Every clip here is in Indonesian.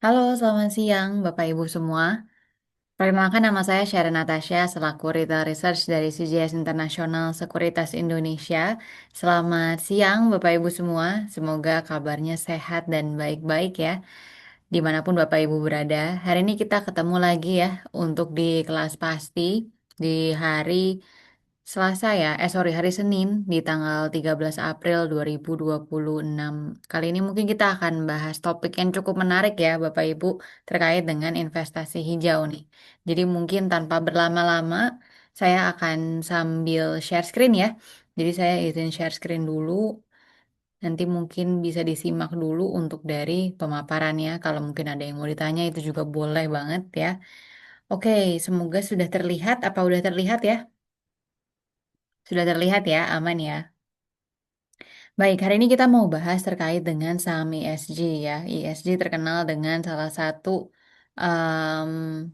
Halo, selamat siang Bapak Ibu semua. Perkenalkan nama saya Sharon Natasha selaku Retail Research dari CGS International Sekuritas Indonesia. Selamat siang Bapak Ibu semua. Semoga kabarnya sehat dan baik-baik ya. Dimanapun Bapak Ibu berada. Hari ini kita ketemu lagi ya untuk di kelas pasti di hari Selasa ya, sorry hari Senin di tanggal 13 April 2026. Kali ini mungkin kita akan bahas topik yang cukup menarik ya Bapak Ibu terkait dengan investasi hijau nih. Jadi mungkin tanpa berlama-lama saya akan sambil share screen ya. Jadi saya izin share screen dulu. Nanti mungkin bisa disimak dulu untuk dari pemaparannya. Kalau mungkin ada yang mau ditanya itu juga boleh banget ya. Oke, semoga sudah terlihat. Apa udah terlihat ya? Sudah terlihat ya, aman ya. Baik, hari ini kita mau bahas terkait dengan saham ESG ya. ESG terkenal dengan salah satu em,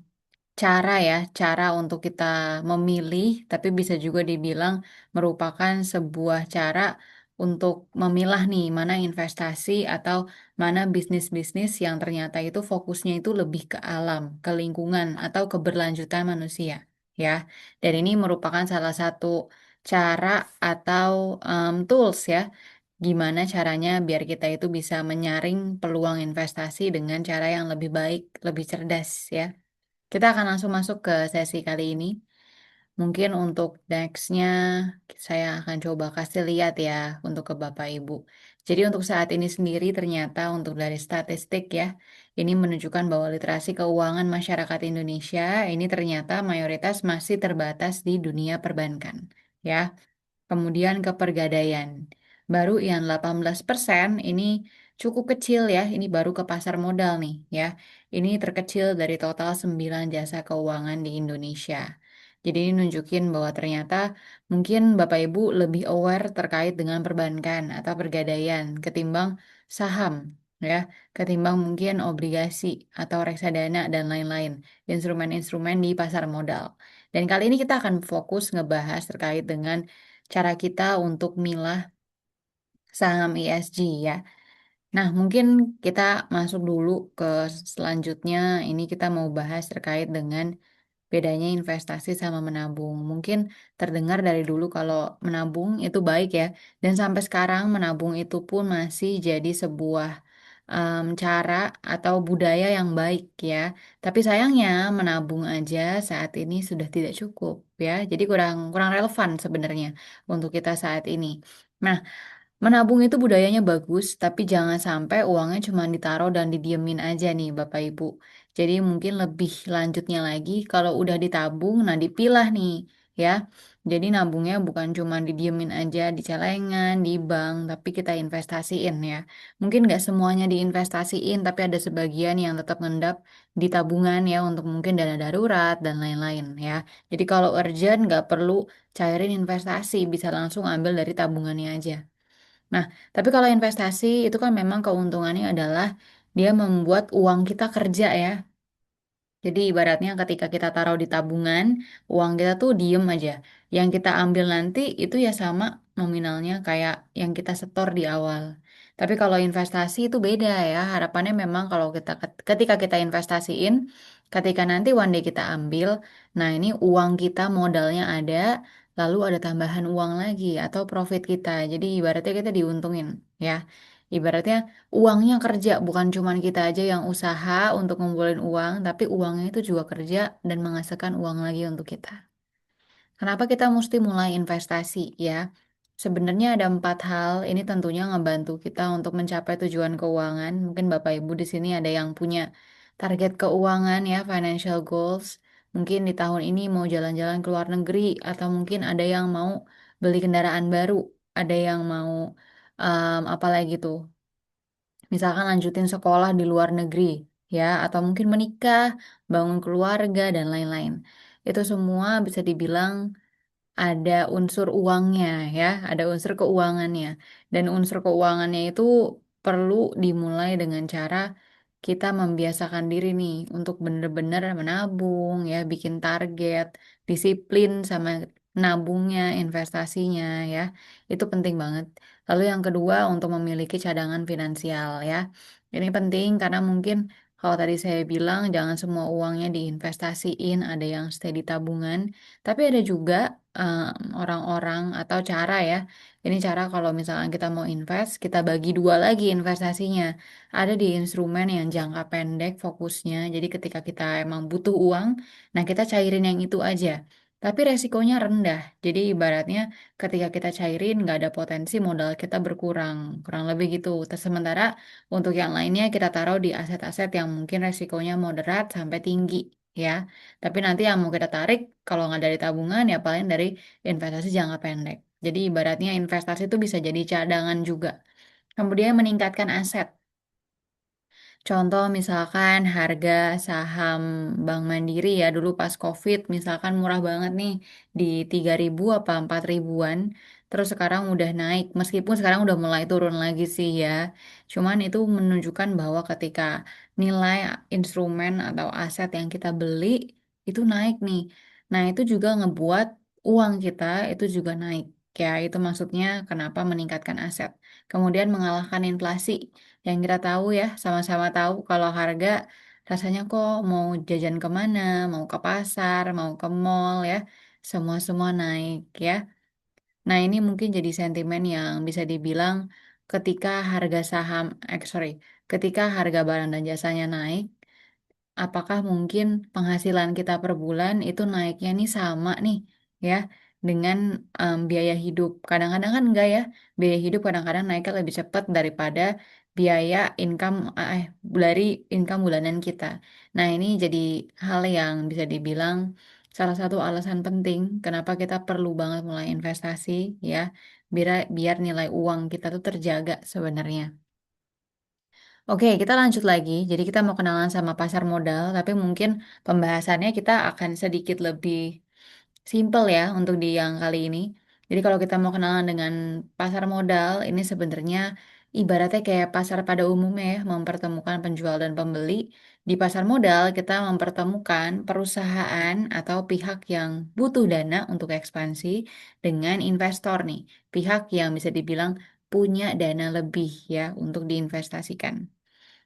cara ya, cara untuk kita memilih, tapi bisa juga dibilang merupakan sebuah cara untuk memilah nih mana investasi atau mana bisnis-bisnis yang ternyata itu fokusnya itu lebih ke alam, ke lingkungan atau keberlanjutan manusia ya. Dan ini merupakan salah satu cara atau tools ya, gimana caranya biar kita itu bisa menyaring peluang investasi dengan cara yang lebih baik, lebih cerdas ya. Kita akan langsung masuk ke sesi kali ini. Mungkin untuk next-nya saya akan coba kasih lihat ya untuk ke Bapak Ibu. Jadi untuk saat ini sendiri ternyata untuk dari statistik ya, ini menunjukkan bahwa literasi keuangan masyarakat Indonesia ini ternyata mayoritas masih terbatas di dunia perbankan. Ya, kemudian ke pergadaian. Baru yang 18% ini cukup kecil ya, ini baru ke pasar modal nih ya. Ini terkecil dari total 9 jasa keuangan di Indonesia. Jadi ini nunjukin bahwa ternyata mungkin Bapak Ibu lebih aware terkait dengan perbankan atau pergadaian ketimbang saham ya, ketimbang mungkin obligasi atau reksadana dan lain-lain, instrumen-instrumen di pasar modal. Dan kali ini kita akan fokus ngebahas terkait dengan cara kita untuk milah saham ESG ya. Nah, mungkin kita masuk dulu ke selanjutnya. Ini kita mau bahas terkait dengan bedanya investasi sama menabung. Mungkin terdengar dari dulu kalau menabung itu baik ya. Dan sampai sekarang menabung itu pun masih jadi sebuah cara atau budaya yang baik ya. Tapi sayangnya menabung aja saat ini sudah tidak cukup ya. Jadi kurang kurang relevan sebenarnya untuk kita saat ini. Nah, menabung itu budayanya bagus, tapi jangan sampai uangnya cuma ditaruh dan didiemin aja nih Bapak Ibu. Jadi mungkin lebih lanjutnya lagi, kalau udah ditabung, nah dipilah nih ya. Jadi nabungnya bukan cuma didiemin aja di celengan, di bank, tapi kita investasiin ya. Mungkin nggak semuanya diinvestasiin, tapi ada sebagian yang tetap ngendap di tabungan ya untuk mungkin dana darurat dan lain-lain ya. Jadi kalau urgent nggak perlu cairin investasi, bisa langsung ambil dari tabungannya aja. Nah, tapi kalau investasi itu kan memang keuntungannya adalah dia membuat uang kita kerja ya. Jadi ibaratnya ketika kita taruh di tabungan, uang kita tuh diem aja. Yang kita ambil nanti itu ya sama nominalnya kayak yang kita setor di awal. Tapi kalau investasi itu beda ya. Harapannya memang kalau kita ketika kita investasiin, ketika nanti one day kita ambil, nah ini uang kita modalnya ada, lalu ada tambahan uang lagi atau profit kita. Jadi ibaratnya kita diuntungin ya. Ibaratnya uangnya kerja, bukan cuman kita aja yang usaha untuk ngumpulin uang, tapi uangnya itu juga kerja dan menghasilkan uang lagi untuk kita. Kenapa kita mesti mulai investasi ya? Sebenarnya ada 4 hal, ini tentunya ngebantu kita untuk mencapai tujuan keuangan. Mungkin Bapak Ibu di sini ada yang punya target keuangan ya, financial goals. Mungkin di tahun ini mau jalan-jalan ke luar negeri, atau mungkin ada yang mau beli kendaraan baru, ada yang mau apa lagi tuh? Misalkan lanjutin sekolah di luar negeri, ya, atau mungkin menikah, bangun keluarga, dan lain-lain. Itu semua bisa dibilang ada unsur uangnya, ya, ada unsur keuangannya. Dan unsur keuangannya itu perlu dimulai dengan cara kita membiasakan diri nih untuk bener-bener menabung, ya, bikin target, disiplin sama nabungnya, investasinya, ya. Itu penting banget. Lalu yang kedua untuk memiliki cadangan finansial ya. Ini penting karena mungkin Kalau tadi saya bilang jangan semua uangnya diinvestasiin, ada yang stay di tabungan, tapi ada juga orang-orang atau cara ya. Ini cara kalau misalkan kita mau invest, kita bagi dua lagi investasinya. Ada di instrumen yang jangka pendek fokusnya. Jadi ketika kita emang butuh uang, nah kita cairin yang itu aja. Tapi resikonya rendah. Jadi ibaratnya ketika kita cairin nggak ada potensi modal kita berkurang. Kurang lebih gitu. Sementara untuk yang lainnya kita taruh di aset-aset yang mungkin resikonya moderat sampai tinggi ya. Tapi nanti yang mau kita tarik kalau nggak dari tabungan ya paling dari investasi jangka pendek. Jadi ibaratnya investasi itu bisa jadi cadangan juga. Kemudian meningkatkan aset. Contoh misalkan harga saham Bank Mandiri ya dulu pas COVID misalkan murah banget nih di 3.000 apa 4 ribuan. Terus sekarang udah naik meskipun sekarang udah mulai turun lagi sih ya. Cuman itu menunjukkan bahwa ketika nilai instrumen atau aset yang kita beli itu naik nih. Nah, itu juga ngebuat uang kita itu juga naik. Ya, itu maksudnya kenapa meningkatkan aset. Kemudian mengalahkan inflasi. Yang kita tahu ya, sama-sama tahu kalau harga rasanya kok mau jajan kemana, mau ke pasar, mau ke mall ya, semua-semua naik ya. Nah ini mungkin jadi sentimen yang bisa dibilang ketika harga saham, sorry, ketika harga barang dan jasanya naik, apakah mungkin penghasilan kita per bulan itu naiknya nih sama nih ya dengan biaya hidup. Kadang-kadang kan enggak ya, biaya hidup kadang-kadang naiknya lebih cepat daripada biaya income dari income bulanan kita. Nah, ini jadi hal yang bisa dibilang salah satu alasan penting kenapa kita perlu banget mulai investasi ya, biar biar nilai uang kita tuh terjaga sebenarnya. Oke, kita lanjut lagi. Jadi kita mau kenalan sama pasar modal, tapi mungkin pembahasannya kita akan sedikit lebih simple ya untuk di yang kali ini. Jadi kalau kita mau kenalan dengan pasar modal, ini sebenarnya ibaratnya kayak pasar pada umumnya ya, mempertemukan penjual dan pembeli. Di pasar modal kita mempertemukan perusahaan atau pihak yang butuh dana untuk ekspansi dengan investor nih, pihak yang bisa dibilang punya dana lebih ya untuk diinvestasikan.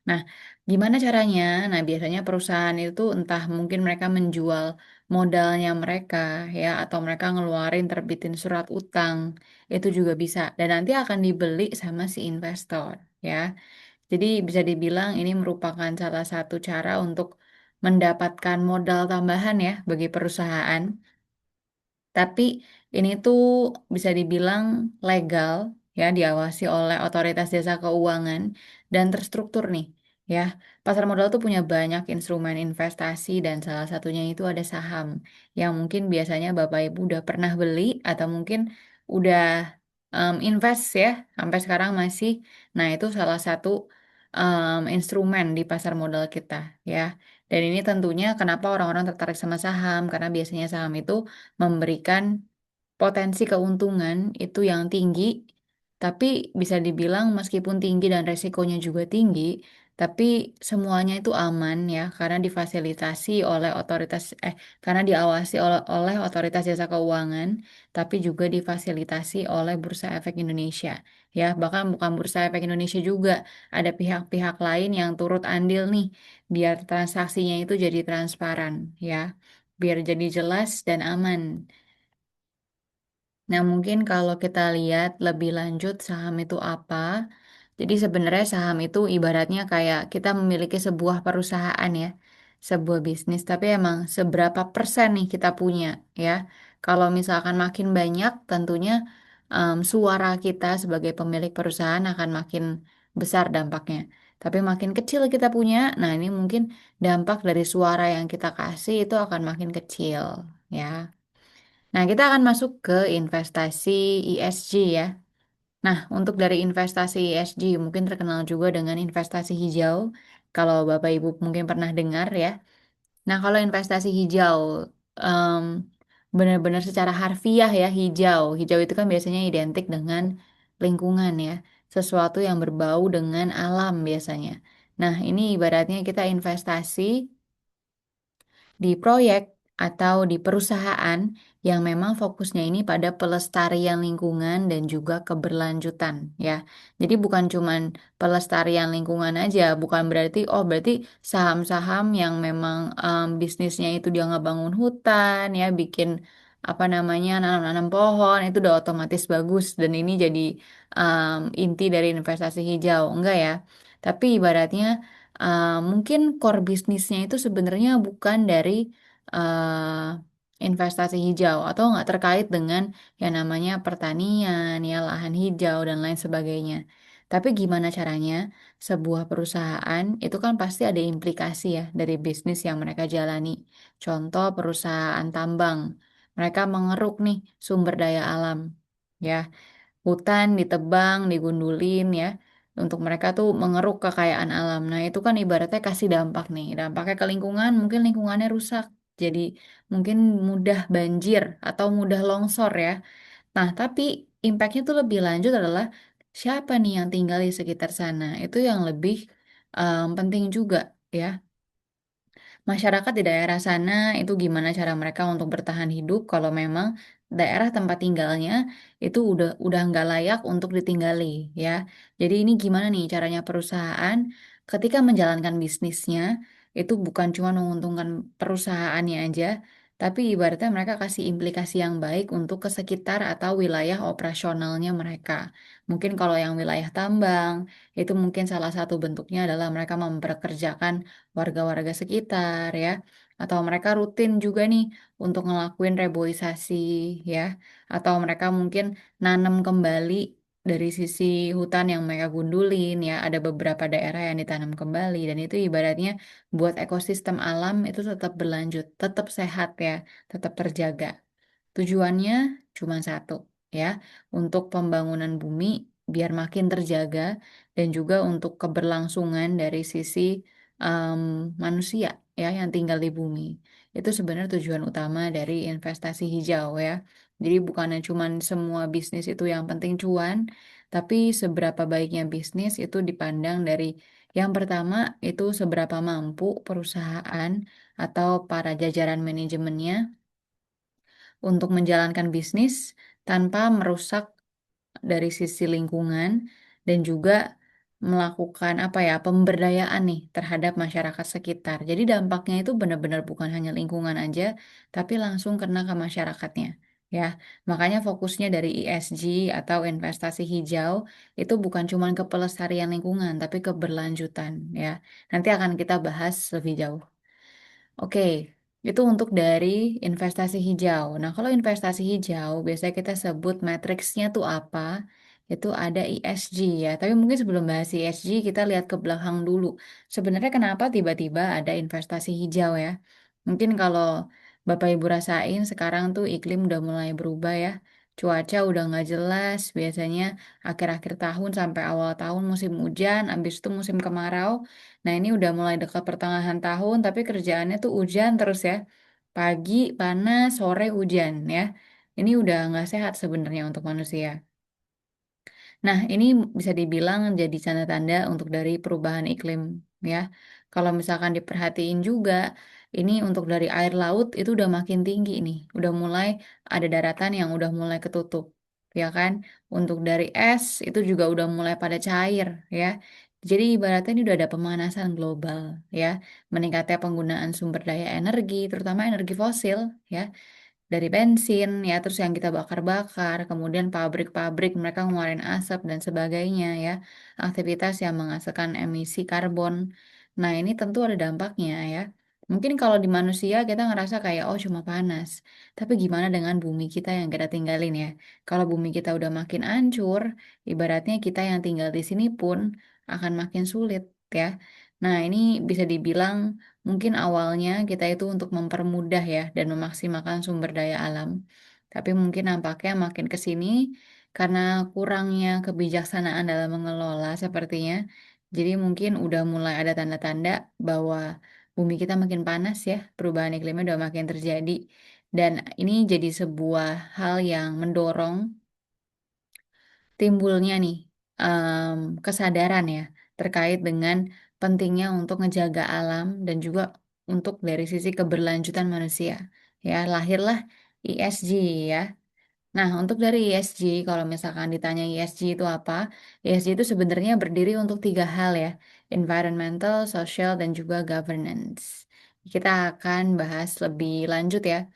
Nah, gimana caranya? Nah, biasanya perusahaan itu entah mungkin mereka menjual modalnya mereka ya atau mereka ngeluarin terbitin surat utang. Itu juga bisa dan nanti akan dibeli sama si investor ya. Jadi bisa dibilang ini merupakan salah satu cara untuk mendapatkan modal tambahan ya bagi perusahaan. Tapi ini tuh bisa dibilang legal ya, diawasi oleh otoritas jasa keuangan dan terstruktur nih ya. Pasar modal tuh punya banyak instrumen investasi dan salah satunya itu ada saham yang mungkin biasanya Bapak Ibu udah pernah beli atau mungkin udah invest ya sampai sekarang masih. Nah, itu salah satu instrumen di pasar modal kita ya. Dan ini tentunya kenapa orang-orang tertarik sama saham karena biasanya saham itu memberikan potensi keuntungan itu yang tinggi, tapi bisa dibilang meskipun tinggi dan resikonya juga tinggi, tapi semuanya itu aman ya, karena difasilitasi oleh karena diawasi oleh otoritas jasa keuangan, tapi juga difasilitasi oleh Bursa Efek Indonesia. Ya, bahkan bukan Bursa Efek Indonesia juga, ada pihak-pihak lain yang turut andil nih, biar transaksinya itu jadi transparan ya, biar jadi jelas dan aman. Nah, mungkin kalau kita lihat lebih lanjut saham itu apa, jadi sebenarnya saham itu ibaratnya kayak kita memiliki sebuah perusahaan ya, sebuah bisnis, tapi emang seberapa persen nih kita punya ya. Kalau misalkan makin banyak, tentunya suara kita sebagai pemilik perusahaan akan makin besar dampaknya. Tapi makin kecil kita punya, nah ini mungkin dampak dari suara yang kita kasih itu akan makin kecil ya. Nah, kita akan masuk ke investasi ESG ya. Nah, untuk dari investasi ESG mungkin terkenal juga dengan investasi hijau. Kalau Bapak Ibu mungkin pernah dengar ya. Nah, kalau investasi hijau em, benar-benar secara harfiah ya hijau. Hijau itu kan biasanya identik dengan lingkungan ya. Sesuatu yang berbau dengan alam biasanya. Nah, ini ibaratnya kita investasi di proyek atau di perusahaan yang memang fokusnya ini pada pelestarian lingkungan dan juga keberlanjutan ya. Jadi bukan cuman pelestarian lingkungan aja, bukan berarti oh berarti saham-saham yang memang bisnisnya itu dia ngebangun hutan ya, bikin apa namanya nanam-nanam pohon itu udah otomatis bagus dan ini jadi inti dari investasi hijau. Enggak ya. Tapi ibaratnya mungkin core bisnisnya itu sebenarnya bukan dari investasi hijau atau nggak terkait dengan yang namanya pertanian, ya lahan hijau dan lain sebagainya. Tapi gimana caranya sebuah perusahaan itu kan pasti ada implikasi ya dari bisnis yang mereka jalani. Contoh perusahaan tambang, mereka mengeruk nih sumber daya alam, ya hutan ditebang, digundulin ya. Untuk mereka tuh mengeruk kekayaan alam. Nah, itu kan ibaratnya kasih dampak nih. Dampaknya ke lingkungan, mungkin lingkungannya rusak. Jadi mungkin mudah banjir atau mudah longsor ya. Nah, tapi impactnya tuh lebih lanjut adalah siapa nih yang tinggal di sekitar sana. Itu yang lebih penting juga ya. Masyarakat di daerah sana itu gimana cara mereka untuk bertahan hidup kalau memang daerah tempat tinggalnya itu udah nggak layak untuk ditinggali ya. Jadi ini gimana nih caranya perusahaan ketika menjalankan bisnisnya itu bukan cuma menguntungkan perusahaannya aja, tapi ibaratnya mereka kasih implikasi yang baik untuk ke sekitar atau wilayah operasionalnya mereka. Mungkin kalau yang wilayah tambang itu mungkin salah satu bentuknya adalah mereka memperkerjakan warga-warga sekitar ya, atau mereka rutin juga nih untuk ngelakuin reboisasi ya, atau mereka mungkin nanam kembali dari sisi hutan yang mereka gundulin ya, ada beberapa daerah yang ditanam kembali dan itu ibaratnya buat ekosistem alam itu tetap berlanjut, tetap sehat ya, tetap terjaga. Tujuannya cuma satu, ya, untuk pembangunan bumi biar makin terjaga dan juga untuk keberlangsungan dari sisi em, manusia ya yang tinggal di bumi. Itu sebenarnya tujuan utama dari investasi hijau ya. Jadi bukannya cuma semua bisnis itu yang penting cuan, tapi seberapa baiknya bisnis itu dipandang dari yang pertama itu seberapa mampu perusahaan atau para jajaran manajemennya untuk menjalankan bisnis tanpa merusak dari sisi lingkungan dan juga melakukan apa ya pemberdayaan nih terhadap masyarakat sekitar. Jadi dampaknya itu benar-benar bukan hanya lingkungan aja, tapi langsung kena ke masyarakatnya. Ya, makanya fokusnya dari ESG atau investasi hijau itu bukan cuma ke pelestarian lingkungan, tapi keberlanjutan ya. Nanti akan kita bahas lebih jauh. Oke, itu untuk dari investasi hijau. Nah, kalau investasi hijau, biasanya kita sebut matriksnya tuh apa? Itu ada ESG ya. Tapi mungkin sebelum bahas ESG, kita lihat ke belakang dulu. Sebenarnya kenapa tiba-tiba ada investasi hijau ya? Mungkin kalau Bapak Ibu rasain sekarang tuh iklim udah mulai berubah ya. Cuaca udah nggak jelas, biasanya akhir-akhir tahun sampai awal tahun musim hujan, habis itu musim kemarau. Nah, ini udah mulai dekat pertengahan tahun, tapi kerjaannya tuh hujan terus ya. Pagi panas, sore hujan ya. Ini udah nggak sehat sebenarnya untuk manusia. Nah, ini bisa dibilang jadi tanda-tanda untuk dari perubahan iklim ya. Kalau misalkan diperhatiin juga, ini untuk dari air laut itu udah makin tinggi nih. Udah mulai ada daratan yang udah mulai ketutup, ya kan? Untuk dari es itu juga udah mulai pada cair ya. Jadi ibaratnya ini udah ada pemanasan global ya. Meningkatnya penggunaan sumber daya energi, terutama energi fosil ya dari bensin ya terus yang kita bakar-bakar kemudian pabrik-pabrik mereka ngeluarin asap dan sebagainya ya aktivitas yang menghasilkan emisi karbon nah ini tentu ada dampaknya ya mungkin kalau di manusia kita ngerasa kayak oh cuma panas tapi gimana dengan bumi kita yang kita tinggalin ya kalau bumi kita udah makin hancur ibaratnya kita yang tinggal di sini pun akan makin sulit ya nah ini bisa dibilang mungkin awalnya kita itu untuk mempermudah ya dan memaksimalkan sumber daya alam. Tapi mungkin nampaknya makin ke sini karena kurangnya kebijaksanaan dalam mengelola sepertinya. Jadi mungkin udah mulai ada tanda-tanda bahwa bumi kita makin panas ya, perubahan iklimnya udah makin terjadi. Dan ini jadi sebuah hal yang mendorong timbulnya nih kesadaran ya terkait dengan pentingnya untuk ngejaga alam dan juga untuk dari sisi keberlanjutan manusia. Ya, lahirlah ESG ya. Nah, untuk dari ESG, kalau misalkan ditanya ESG itu apa, ESG itu sebenarnya berdiri untuk tiga hal ya, environmental, social, dan juga governance. Kita akan bahas lebih lanjut ya.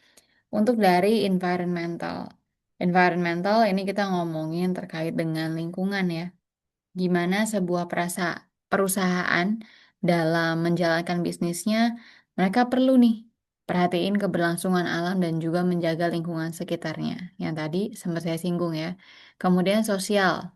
Untuk dari environmental. Environmental ini kita ngomongin terkait dengan lingkungan ya. Gimana sebuah perusahaan dalam menjalankan bisnisnya, mereka perlu nih perhatiin keberlangsungan alam dan juga menjaga lingkungan sekitarnya. Yang tadi sempat saya singgung ya. Kemudian sosial.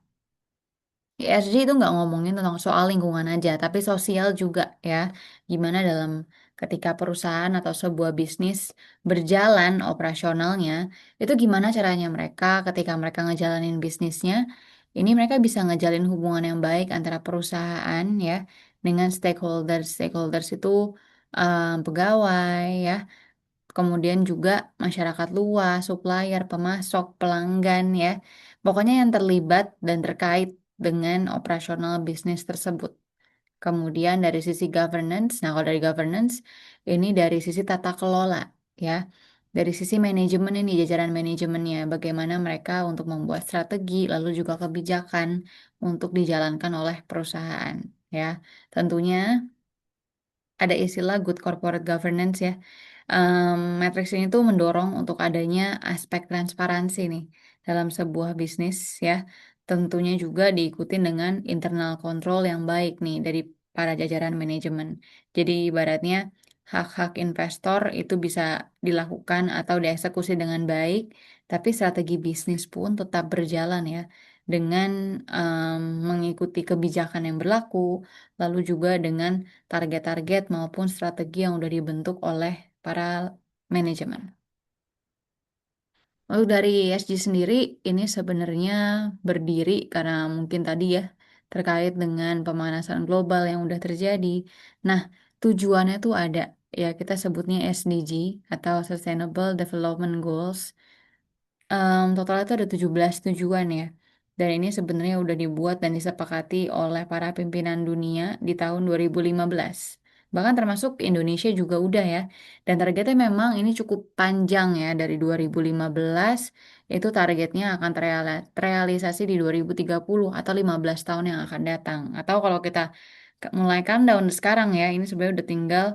ESG itu nggak ngomongin tentang soal lingkungan aja, tapi sosial juga ya. Gimana dalam ketika perusahaan atau sebuah bisnis berjalan operasionalnya, itu gimana caranya mereka ketika mereka ngejalanin bisnisnya, ini mereka bisa ngejalin hubungan yang baik antara perusahaan ya dengan stakeholders. Stakeholders itu pegawai ya, kemudian juga masyarakat luas, supplier, pemasok, pelanggan ya. Pokoknya yang terlibat dan terkait dengan operasional bisnis tersebut. Kemudian dari sisi governance, nah kalau dari governance ini dari sisi tata kelola ya. Dari sisi manajemen ini jajaran manajemennya, bagaimana mereka untuk membuat strategi lalu juga kebijakan untuk dijalankan oleh perusahaan ya. Tentunya ada istilah good corporate governance ya. Matriks ini tuh mendorong untuk adanya aspek transparansi nih dalam sebuah bisnis ya. Tentunya juga diikuti dengan internal control yang baik nih dari para jajaran manajemen. Jadi ibaratnya hak-hak investor itu bisa dilakukan atau dieksekusi dengan baik, tapi strategi bisnis pun tetap berjalan ya dengan mengikuti kebijakan yang berlaku, lalu juga dengan target-target maupun strategi yang udah dibentuk oleh para manajemen. Lalu dari ESG sendiri ini sebenarnya berdiri karena mungkin tadi ya terkait dengan pemanasan global yang udah terjadi. Nah, tujuannya tuh ada ya kita sebutnya SDG atau Sustainable Development Goals. Total itu ada 17 tujuan ya. Dan ini sebenarnya udah dibuat dan disepakati oleh para pimpinan dunia di tahun 2015. Bahkan termasuk Indonesia juga udah ya. Dan targetnya memang ini cukup panjang ya. Dari 2015 itu targetnya akan terrealisasi di 2030 atau 15 tahun yang akan datang. Atau kalau kita mulai countdown sekarang ya, ini sebenarnya udah tinggal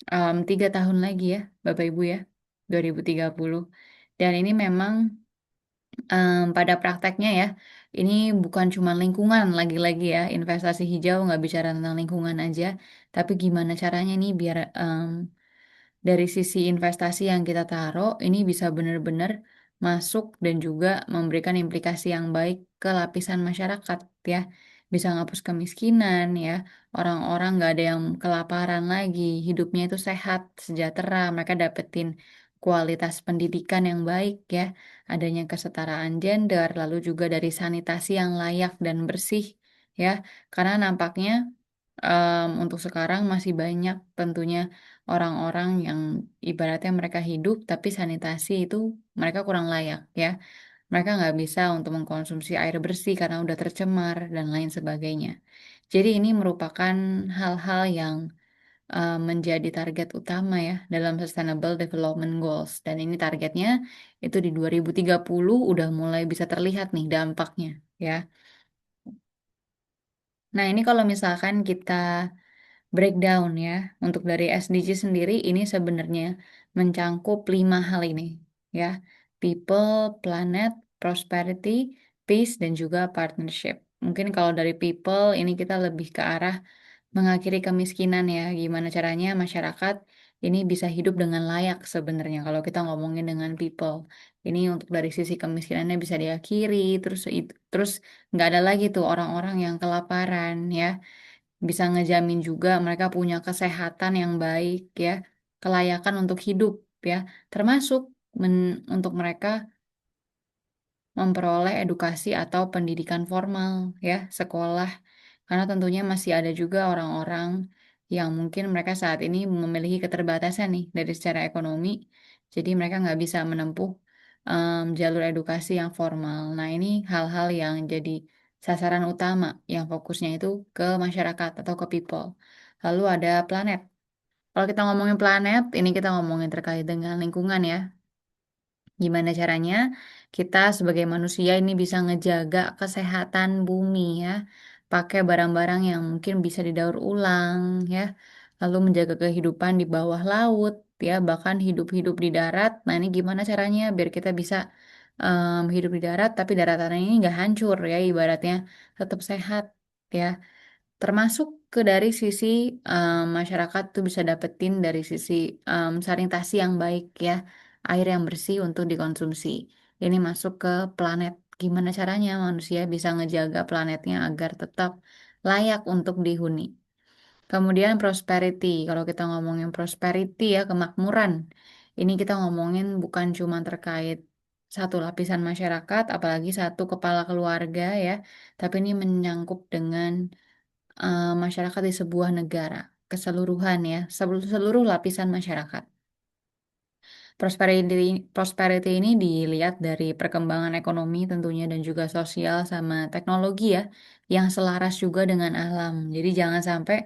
3 tahun lagi ya Bapak Ibu ya. 2030. Dan ini memang pada prakteknya ya, ini bukan cuma lingkungan lagi-lagi ya, investasi hijau nggak bicara tentang lingkungan aja, tapi gimana caranya nih biar dari sisi investasi yang kita taruh ini bisa benar-benar masuk dan juga memberikan implikasi yang baik ke lapisan masyarakat ya. Bisa ngapus kemiskinan ya, orang-orang nggak ada yang kelaparan lagi, hidupnya itu sehat, sejahtera, mereka dapetin kualitas pendidikan yang baik ya, adanya kesetaraan gender, lalu juga dari sanitasi yang layak dan bersih ya, karena nampaknya untuk sekarang masih banyak tentunya orang-orang yang ibaratnya mereka hidup tapi sanitasi itu mereka kurang layak ya. Mereka nggak bisa untuk mengkonsumsi air bersih karena udah tercemar dan lain sebagainya. Jadi ini merupakan hal-hal yang menjadi target utama ya dalam Sustainable Development Goals. Dan ini targetnya itu di 2030 udah mulai bisa terlihat nih dampaknya ya. Nah ini kalau misalkan kita breakdown ya. Untuk dari SDG sendiri ini sebenarnya mencangkup 5 hal ini ya. People, planet, prosperity, peace, dan juga partnership. Mungkin kalau dari people ini kita lebih ke arah mengakhiri kemiskinan ya. Gimana caranya masyarakat ini bisa hidup dengan layak sebenarnya kalau kita ngomongin dengan people. Ini untuk dari sisi kemiskinannya bisa diakhiri, terus nggak ada lagi tuh orang-orang yang kelaparan ya, bisa ngejamin juga mereka punya kesehatan yang baik ya, kelayakan untuk hidup ya, termasuk untuk mereka memperoleh edukasi atau pendidikan formal ya, sekolah. Karena tentunya masih ada juga orang-orang yang mungkin mereka saat ini memiliki keterbatasan nih dari secara ekonomi, jadi mereka nggak bisa menempuh jalur edukasi yang formal. Nah, ini hal-hal yang jadi sasaran utama yang fokusnya itu ke masyarakat atau ke people. Lalu ada planet. Kalau kita ngomongin planet, ini kita ngomongin terkait dengan lingkungan ya. Gimana caranya kita sebagai manusia ini bisa ngejaga kesehatan bumi ya, pakai barang-barang yang mungkin bisa didaur ulang ya, lalu menjaga kehidupan di bawah laut ya, bahkan hidup-hidup di darat. Nah ini gimana caranya biar kita bisa hidup di darat, tapi daratan ini nggak hancur ya, ibaratnya tetap sehat ya. Termasuk ke dari sisi masyarakat tuh bisa dapetin dari sisi sanitasi yang baik ya, air yang bersih untuk dikonsumsi. Ini masuk ke planet. Gimana caranya manusia bisa ngejaga planetnya agar tetap layak untuk dihuni. Kemudian prosperity. Kalau kita ngomongin prosperity ya, kemakmuran. Ini kita ngomongin bukan cuma terkait satu lapisan masyarakat, apalagi satu kepala keluarga ya, tapi ini menyangkut dengan masyarakat di sebuah negara keseluruhan ya, seluruh lapisan masyarakat. Prosperity ini dilihat dari perkembangan ekonomi tentunya dan juga sosial sama teknologi ya, yang selaras juga dengan alam. Jadi jangan sampai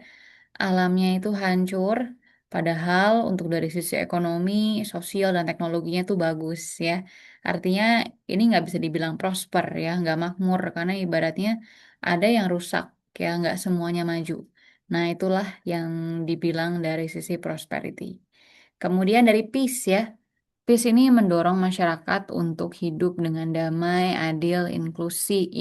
alamnya itu hancur, padahal untuk dari sisi ekonomi, sosial, dan teknologinya itu bagus ya. Artinya ini nggak bisa dibilang prosper ya, nggak makmur, karena ibaratnya ada yang rusak ya, nggak semuanya maju. Nah itulah yang dibilang dari sisi prosperity. Kemudian dari peace ya, peace ini mendorong masyarakat untuk hidup dengan damai, adil, inklusif,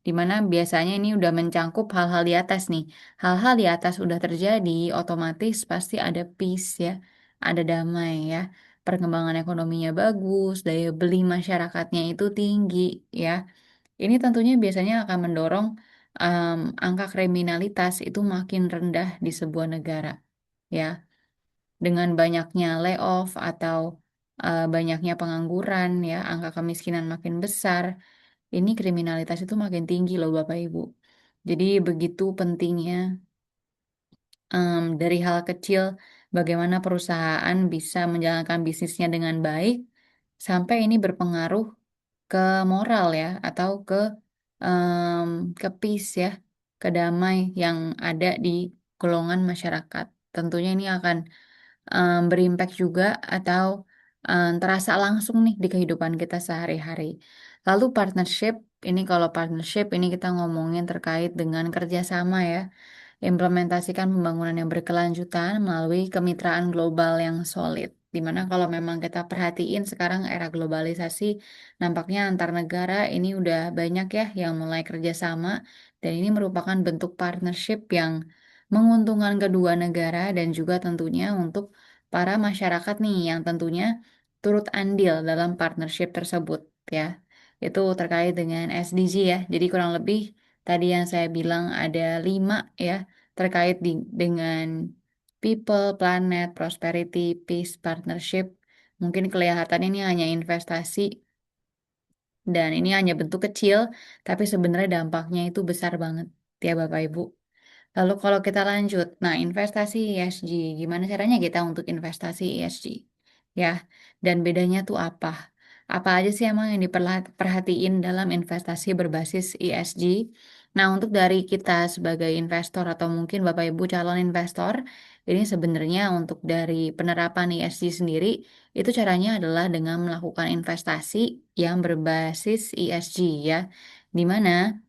di mana biasanya ini udah mencangkup hal-hal di atas nih. Hal-hal di atas udah terjadi, otomatis pasti ada peace ya, ada damai ya. Perkembangan ekonominya bagus, daya beli masyarakatnya itu tinggi ya. Ini tentunya biasanya akan mendorong angka kriminalitas itu makin rendah di sebuah negara ya. Dengan banyaknya layoff atau banyaknya pengangguran ya, angka kemiskinan makin besar, ini kriminalitas itu makin tinggi loh Bapak Ibu. Jadi begitu pentingnya dari hal kecil bagaimana perusahaan bisa menjalankan bisnisnya dengan baik sampai ini berpengaruh ke moral ya atau ke peace ya, ke damai yang ada di golongan masyarakat. Tentunya ini akan berimpact juga atau terasa langsung nih di kehidupan kita sehari-hari. Lalu partnership, ini kalau partnership ini kita ngomongin terkait dengan kerjasama ya. Implementasikan pembangunan yang berkelanjutan melalui kemitraan global yang solid. Dimana kalau memang kita perhatiin sekarang era globalisasi, nampaknya antar negara ini udah banyak ya yang mulai kerjasama dan ini merupakan bentuk partnership yang menguntungkan kedua negara dan juga tentunya untuk para masyarakat nih yang tentunya turut andil dalam partnership tersebut ya. Itu terkait dengan SDG ya. Jadi kurang lebih tadi yang saya bilang ada 5 ya terkait dengan people, planet, prosperity, peace, partnership. Mungkin kelihatannya ini hanya investasi dan ini hanya bentuk kecil, tapi sebenarnya dampaknya itu besar banget ya Bapak Ibu. Lalu kalau kita lanjut, nah investasi ESG, gimana caranya kita untuk investasi ESG? Ya, dan bedanya tuh apa? Apa aja sih emang yang diperhatiin dalam investasi berbasis ESG? Nah, untuk dari kita sebagai investor atau mungkin Bapak Ibu calon investor, ini sebenarnya untuk dari penerapan ESG sendiri, itu caranya adalah dengan melakukan investasi yang berbasis ESG ya, di mana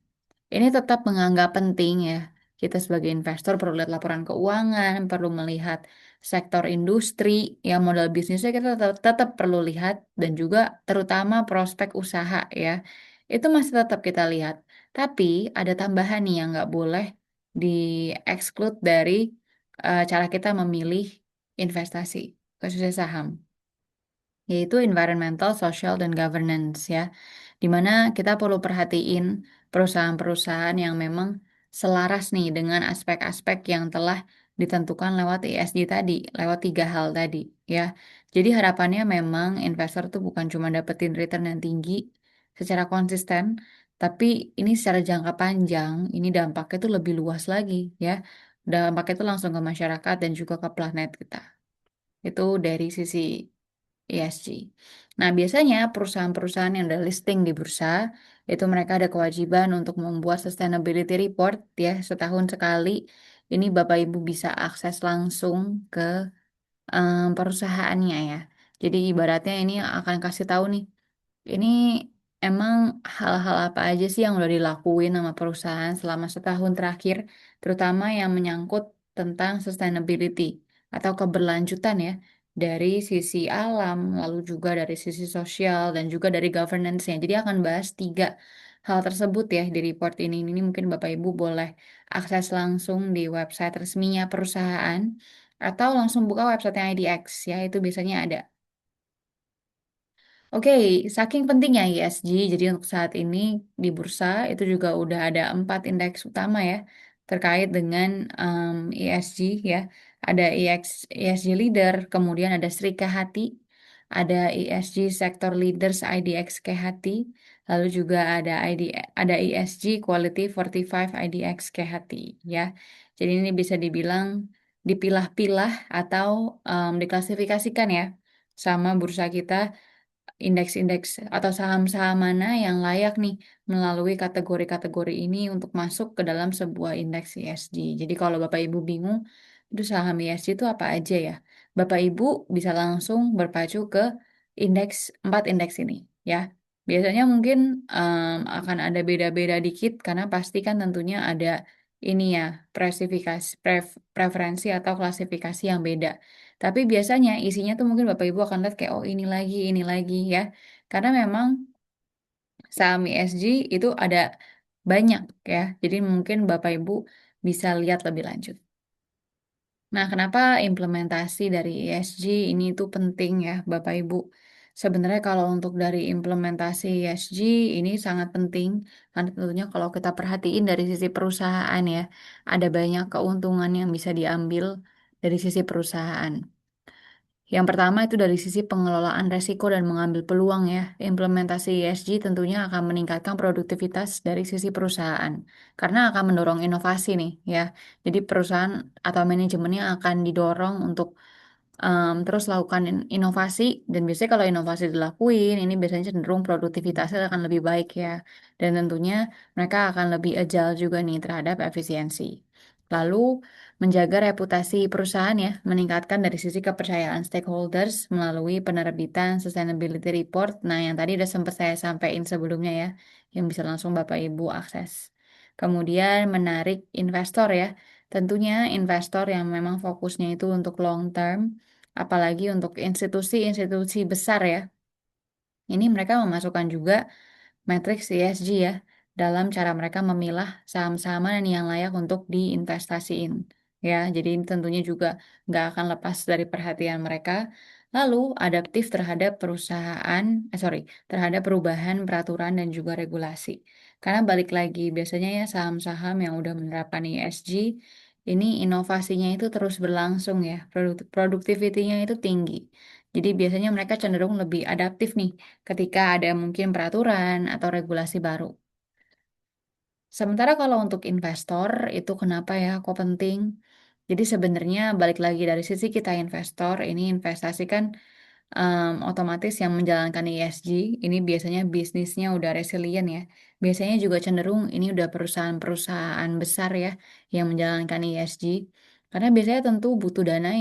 ini tetap menganggap penting ya. Kita sebagai investor perlu lihat laporan keuangan, perlu melihat sektor industri, ya modal bisnisnya kita tetap perlu lihat dan juga terutama prospek usaha ya. Itu masih tetap kita lihat. Tapi ada tambahan nih yang nggak boleh di-exclude dari cara kita memilih investasi, khususnya saham, yaitu environmental, social, dan governance ya. Di mana kita perlu perhatiin perusahaan-perusahaan yang memang selaras nih dengan aspek-aspek yang telah ditentukan lewat ESG tadi, lewat 3 hal tadi ya. Jadi harapannya memang investor tuh bukan cuma dapetin return yang tinggi secara konsisten, tapi ini secara jangka panjang, ini dampaknya tuh lebih luas lagi ya. Dampaknya itu langsung ke masyarakat dan juga ke planet kita. Itu dari sisi ESG. Nah, biasanya perusahaan-perusahaan yang ada listing di bursa, itu mereka ada kewajiban untuk membuat sustainability report ya, setahun sekali. ini Bapak Ibu bisa akses langsung ke perusahaannya ya. Jadi ibaratnya ini akan kasih tahu nih, ini emang hal-hal apa aja sih yang udah dilakuin sama perusahaan selama setahun terakhir, terutama yang menyangkut tentang sustainability atau keberlanjutan ya, dari sisi alam, lalu juga dari sisi sosial dan juga dari governance-nya. Jadi akan bahas tiga hal tersebut ya di report ini. Ini mungkin Bapak Ibu boleh akses langsung di website resminya perusahaan atau langsung buka website IDX ya, itu biasanya ada. Oke, saking pentingnya ISG, jadi untuk saat ini di bursa itu juga udah ada 4 indeks utama ya terkait dengan ESG ya. Ada ESG Leader, kemudian ada Sri Kehati, ada ESG Sector Leaders IDX Kehati, lalu juga ada ESG Quality 45 IDX Kehati ya. Jadi ini bisa dibilang dipilah-pilah atau diklasifikasikan ya sama bursa kita indeks-indeks atau saham-saham mana yang layak nih melalui kategori-kategori ini untuk masuk ke dalam sebuah indeks ESG. Jadi kalau Bapak Ibu bingung, itu saham ESG itu apa aja ya? Bapak Ibu bisa langsung berpacu ke 4 indeks ini ya. Biasanya mungkin akan ada beda-beda dikit karena pasti kan tentunya ada ini ya, preferensi atau klasifikasi yang beda. Tapi biasanya isinya tuh mungkin Bapak Ibu akan lihat kayak oh ini lagi ya. Karena memang saham ESG itu ada banyak ya. Jadi mungkin Bapak Ibu bisa lihat lebih lanjut. Nah, kenapa implementasi dari ESG ini itu penting ya Bapak Ibu? Sebenarnya kalau untuk dari implementasi ESG ini sangat penting karena tentunya kalau kita perhatiin dari sisi perusahaan ya, ada banyak keuntungan yang bisa diambil dari sisi perusahaan. Yang pertama itu dari sisi pengelolaan resiko dan mengambil peluang ya. Implementasi ESG tentunya akan meningkatkan produktivitas dari sisi perusahaan karena akan mendorong inovasi nih ya. Jadi perusahaan atau manajemennya akan didorong untuk terus lakukan inovasi dan biasanya kalau inovasi dilakuin ini biasanya cenderung produktivitasnya akan lebih baik ya. Dan tentunya mereka akan lebih agile juga nih terhadap efisiensi. Lalu menjaga reputasi perusahaan ya, meningkatkan dari sisi kepercayaan stakeholders melalui penerbitan sustainability report. Nah, yang tadi udah sempat saya sampaikan sebelumnya ya, yang bisa langsung Bapak Ibu akses. Kemudian menarik investor ya. Tentunya investor yang memang fokusnya itu untuk long term, apalagi untuk institusi-institusi besar ya. Ini mereka memasukkan juga matriks ESG ya dalam cara mereka memilah saham-saham mana nih yang layak untuk diinvestasiin ya. Jadi ini tentunya juga nggak akan lepas dari perhatian mereka. Lalu adaptif terhadap terhadap perubahan peraturan dan juga regulasi. Karena balik lagi biasanya ya saham-saham yang udah menerapkan ESG ini inovasinya itu terus berlangsung ya, produktivitinya itu tinggi. Jadi biasanya mereka cenderung lebih adaptif nih ketika ada mungkin peraturan atau regulasi baru. Sementara kalau untuk investor itu kenapa ya kok penting? Jadi sebenarnya balik lagi dari sisi kita investor, ini investasi kan otomatis yang menjalankan ESG ini biasanya bisnisnya udah resilient ya. Biasanya juga cenderung ini udah perusahaan-perusahaan besar ya yang menjalankan ESG. Karena biasanya tentu butuh dana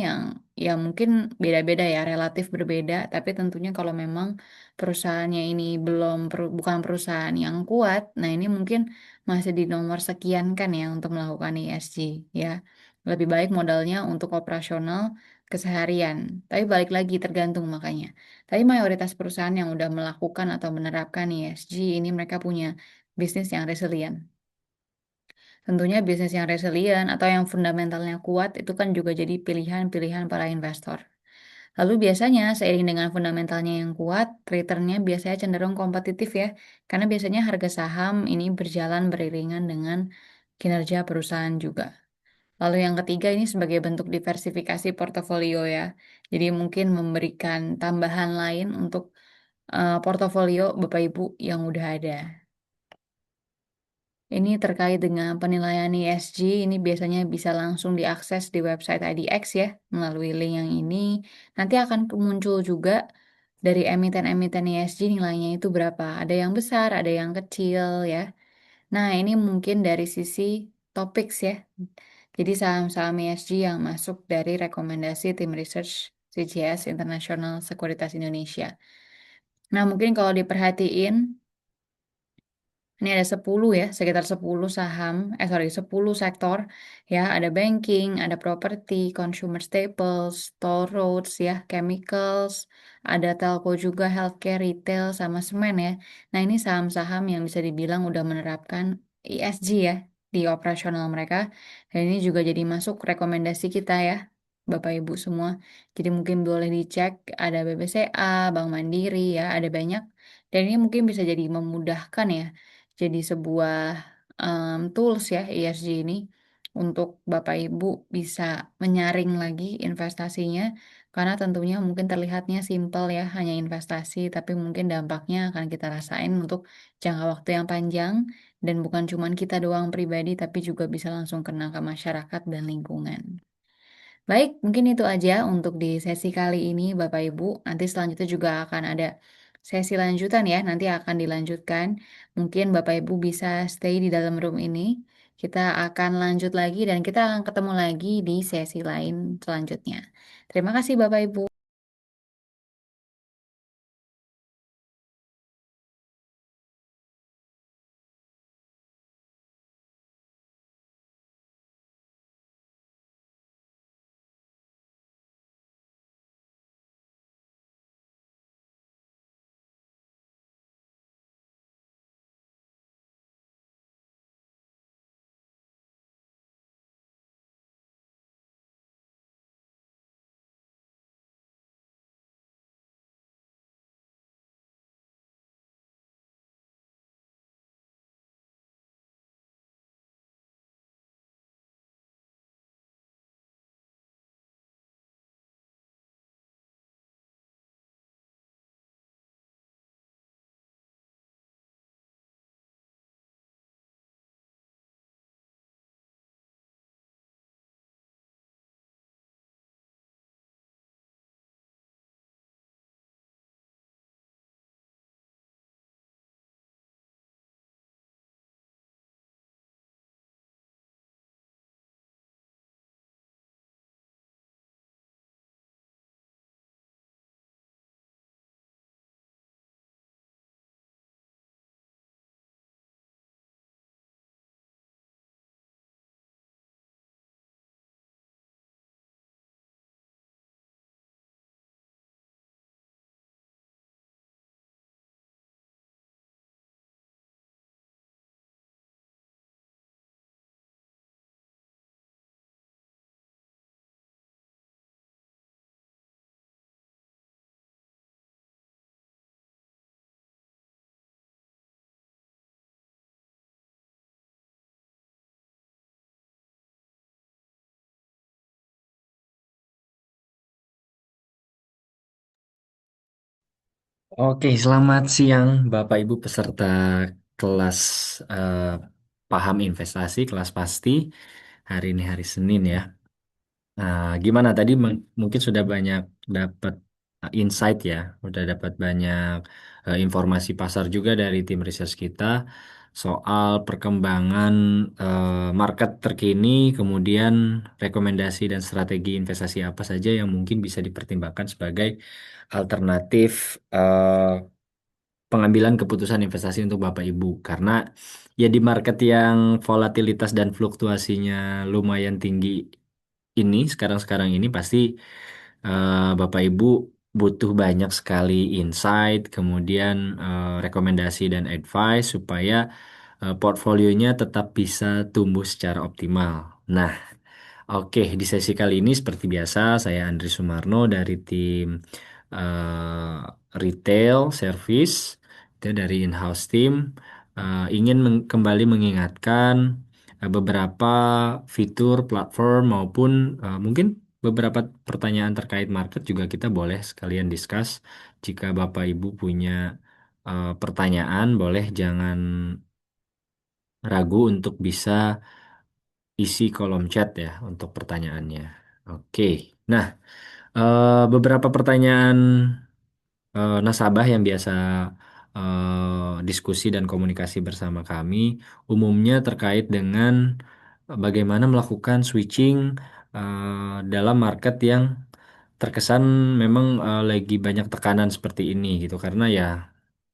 yang mungkin beda-beda ya, relatif berbeda. Tapi tentunya kalau memang perusahaannya ini bukan perusahaan yang kuat, nah ini mungkin masih di nomor sekian kan ya untuk melakukan ESG ya. Lebih baik modalnya untuk operasional keseharian. Tapi balik lagi tergantung makanya. Tapi mayoritas perusahaan yang udah melakukan atau menerapkan ESG ini mereka punya bisnis yang resilient. Tentunya bisnis yang resilient atau yang fundamentalnya kuat itu kan juga jadi pilihan-pilihan para investor. Lalu biasanya seiring dengan fundamentalnya yang kuat, returnnya biasanya cenderung kompetitif ya, karena biasanya harga saham ini berjalan beriringan dengan kinerja perusahaan juga. Lalu yang ketiga ini sebagai bentuk diversifikasi portofolio ya. Jadi mungkin memberikan tambahan lain untuk portofolio Bapak Ibu yang udah ada. Ini terkait dengan penilaian ESG, ini biasanya bisa langsung diakses di website IDX ya, melalui link yang ini. Nanti akan muncul juga dari emiten-emiten ESG nilainya itu berapa. Ada yang besar, ada yang kecil ya. Nah, ini mungkin dari sisi topik ya. Jadi saham-saham ESG yang masuk dari rekomendasi tim research CGS International Sekuritas Indonesia. Nah, mungkin kalau diperhatiin, ini ada 10 ya, sekitar 10 saham, sorry, 10 sektor ya, ada banking, ada property, consumer staples, toll roads ya, chemicals, ada telco juga, healthcare, retail, sama semen ya. Nah, ini saham-saham yang bisa dibilang udah menerapkan ESG ya di operasional mereka. Dan ini juga jadi masuk rekomendasi kita ya, Bapak Ibu semua. Jadi mungkin boleh dicek, ada BBCA, Bank Mandiri ya, ada banyak. Dan ini mungkin bisa jadi memudahkan ya jadi sebuah tools ya ESG ini untuk Bapak Ibu bisa menyaring lagi investasinya karena tentunya mungkin terlihatnya simpel ya hanya investasi tapi mungkin dampaknya akan kita rasain untuk jangka waktu yang panjang dan bukan cuman kita doang pribadi tapi juga bisa langsung kena ke masyarakat dan lingkungan. Baik, mungkin itu aja untuk di sesi kali ini, Bapak Ibu. Nanti selanjutnya juga akan ada sesi lanjutan ya, nanti akan dilanjutkan. Mungkin Bapak Ibu bisa stay di dalam room ini. Kita akan lanjut lagi dan kita akan ketemu lagi di sesi lain selanjutnya. Terima kasih Bapak Ibu. Oke, selamat siang Bapak Ibu peserta kelas eh, paham investasi, kelas pasti. Hari ini hari Senin ya. Nah, gimana tadi mungkin sudah banyak dapat insight ya, udah dapat banyak informasi pasar juga dari tim research kita soal perkembangan market terkini, kemudian rekomendasi dan strategi investasi apa saja yang mungkin bisa dipertimbangkan sebagai alternatif pengambilan keputusan investasi untuk Bapak Ibu karena ya di market yang volatilitas dan fluktuasinya lumayan tinggi ini sekarang-sekarang ini pasti Bapak Ibu butuh banyak sekali insight, kemudian rekomendasi dan advice supaya portfolionya tetap bisa tumbuh secara optimal. Nah, oke, di sesi kali ini seperti biasa saya Andri Sumarno dari tim eh, retail service itu dari in-house team ingin kembali mengingatkan beberapa fitur platform maupun mungkin beberapa pertanyaan terkait market juga kita boleh sekalian discuss. Jika Bapak Ibu punya pertanyaan, boleh jangan ragu untuk bisa isi kolom chat ya untuk pertanyaannya. Oke. Nah, beberapa pertanyaan nasabah yang biasa diskusi dan komunikasi bersama kami umumnya terkait dengan bagaimana melakukan switching dalam market yang terkesan memang lagi banyak tekanan seperti ini gitu karena ya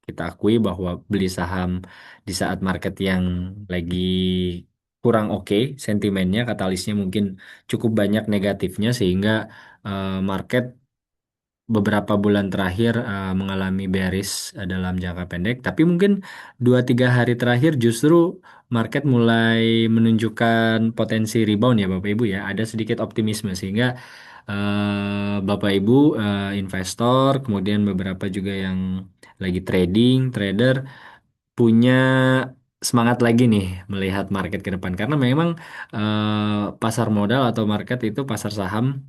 kita akui bahwa beli saham di saat market yang lagi kurang oke sentimennya katalisnya mungkin cukup banyak negatifnya sehingga market beberapa bulan terakhir mengalami bearish dalam jangka pendek, tapi mungkin 2-3 hari terakhir justru market mulai menunjukkan potensi rebound ya Bapak Ibu ya, ada sedikit optimisme sehingga Bapak Ibu investor, kemudian beberapa juga yang lagi trading, trader punya semangat lagi nih melihat market ke depan karena memang pasar modal atau market itu pasar saham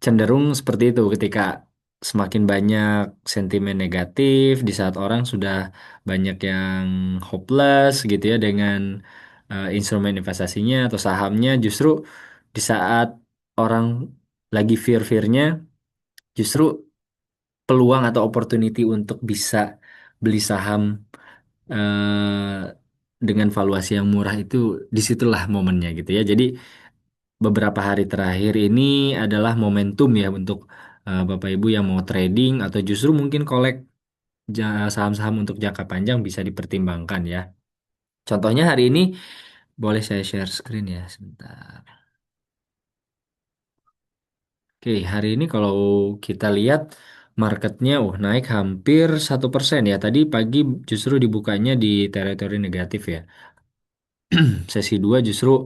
cenderung seperti itu ketika semakin banyak sentimen negatif di saat orang sudah banyak yang hopeless gitu ya dengan instrumen investasinya atau sahamnya justru di saat orang lagi fear-fearnya justru peluang atau opportunity untuk bisa beli saham dengan valuasi yang murah itu disitulah momennya gitu ya. Jadi beberapa hari terakhir ini adalah momentum ya untuk Bapak Ibu yang mau trading atau justru mungkin kolek saham-saham untuk jangka panjang bisa dipertimbangkan ya. Contohnya hari ini boleh saya share screen ya sebentar. Oke, hari ini kalau kita lihat marketnya, naik hampir 1% ya. Tadi pagi justru dibukanya di teritori negatif ya. Sesi 2 justru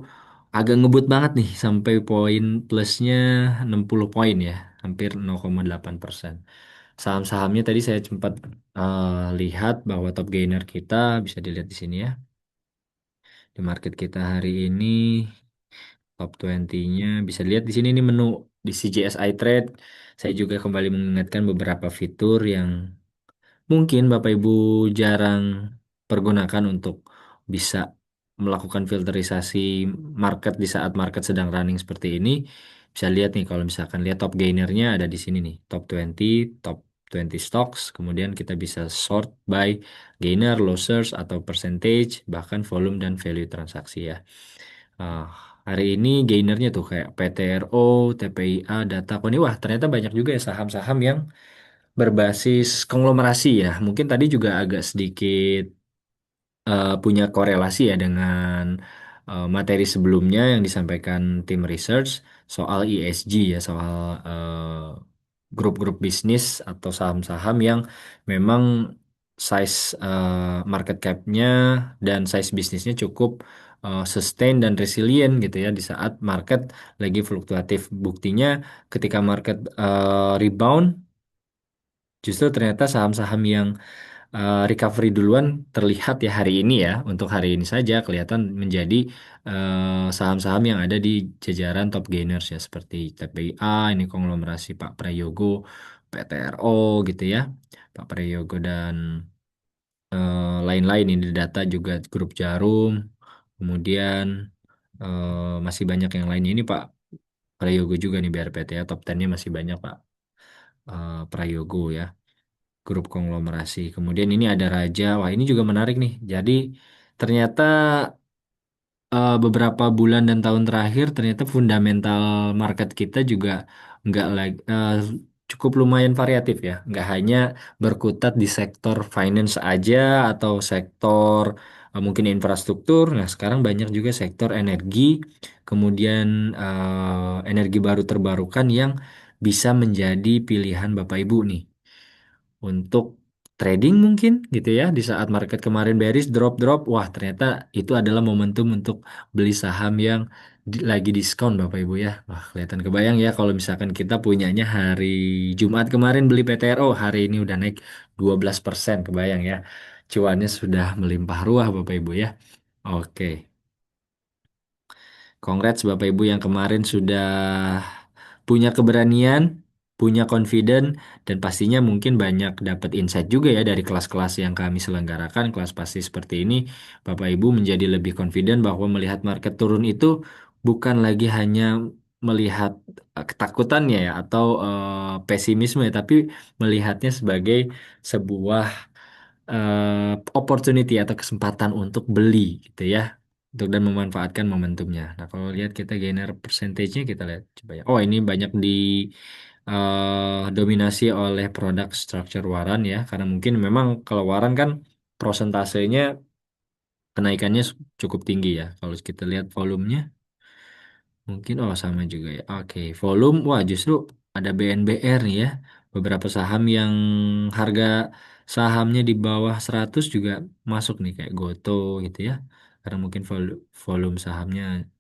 agak ngebut banget nih sampai poin plusnya 60 poin ya, hampir 0,8%. Saham-sahamnya tadi saya sempat lihat bahwa top gainer kita bisa dilihat di sini ya. Di market kita hari ini top 20-nya bisa dilihat di sini nih menu di CGSI Trade. Saya juga kembali mengingatkan beberapa fitur yang mungkin Bapak Ibu jarang pergunakan untuk bisa melakukan filterisasi market di saat market sedang running seperti ini. Bisa lihat nih kalau misalkan lihat top gainernya ada di sini nih, top 20, top 20 stocks, kemudian kita bisa sort by gainer, losers atau percentage, bahkan volume dan value transaksi ya. Ah, hari ini gainernya tuh kayak PTRO, TPIA, Datacom ini wah ternyata banyak juga ya saham-saham yang berbasis konglomerasi ya. Mungkin tadi juga agak sedikit punya korelasi ya dengan materi sebelumnya yang disampaikan tim research soal ESG ya, soal grup-grup bisnis atau saham-saham yang memang size market cap-nya dan size bisnisnya cukup sustain dan resilient gitu ya di saat market lagi fluktuatif. Buktinya ketika market rebound justru ternyata saham-saham yang recovery duluan terlihat ya hari ini ya. Untuk hari ini saja kelihatan menjadi saham-saham yang ada di jajaran top gainers ya seperti TPIA, ini konglomerasi Pak Prayogo, PTRO gitu ya. Pak Prayogo dan lain-lain ini data juga grup Jarum. Kemudian masih banyak yang lainnya ini Pak Prayogo juga nih BRPT ya top 10-nya masih banyak Pak Prayogo ya grup konglomerasi. Kemudian ini ada Raja. Wah, ini juga menarik nih. Jadi ternyata beberapa bulan dan tahun terakhir ternyata fundamental market kita juga nggak lagi cukup lumayan variatif ya. Nggak hanya berkutat di sektor finance aja atau sektor mungkin infrastruktur. Nah, sekarang banyak juga sektor energi, kemudian energi baru terbarukan yang bisa menjadi pilihan Bapak Ibu nih untuk trading mungkin gitu ya di saat market kemarin bearish drop-drop wah ternyata itu adalah momentum untuk beli saham yang lagi diskon Bapak Ibu ya wah kelihatan kebayang ya kalau misalkan kita punyanya hari Jumat kemarin beli PTRO hari ini udah naik 12% kebayang ya cuannya sudah melimpah ruah Bapak Ibu ya oke. Congrats Bapak Ibu yang kemarin sudah punya keberanian, punya confident, dan pastinya mungkin banyak dapat insight juga ya dari kelas-kelas yang kami selenggarakan, kelas pasti seperti ini. Bapak Ibu menjadi lebih confident bahwa melihat market turun itu bukan lagi hanya melihat ketakutannya ya atau pesimisme ya, tapi melihatnya sebagai sebuah opportunity atau kesempatan untuk beli gitu ya. untuk dan memanfaatkan momentumnya. Nah, kalau lihat kita gainer percentage-nya kita lihat coba ya. Oh, ini banyak di dominasi oleh produk structure waran ya, karena mungkin memang kalau waran kan prosentasenya kenaikannya cukup tinggi ya. Kalau kita lihat volumenya, mungkin oh sama juga ya. Oke, volume wah justru ada BNBR nih ya. Beberapa saham yang harga sahamnya di bawah 100 juga masuk nih kayak Goto gitu ya. Karena mungkin volume sahamnya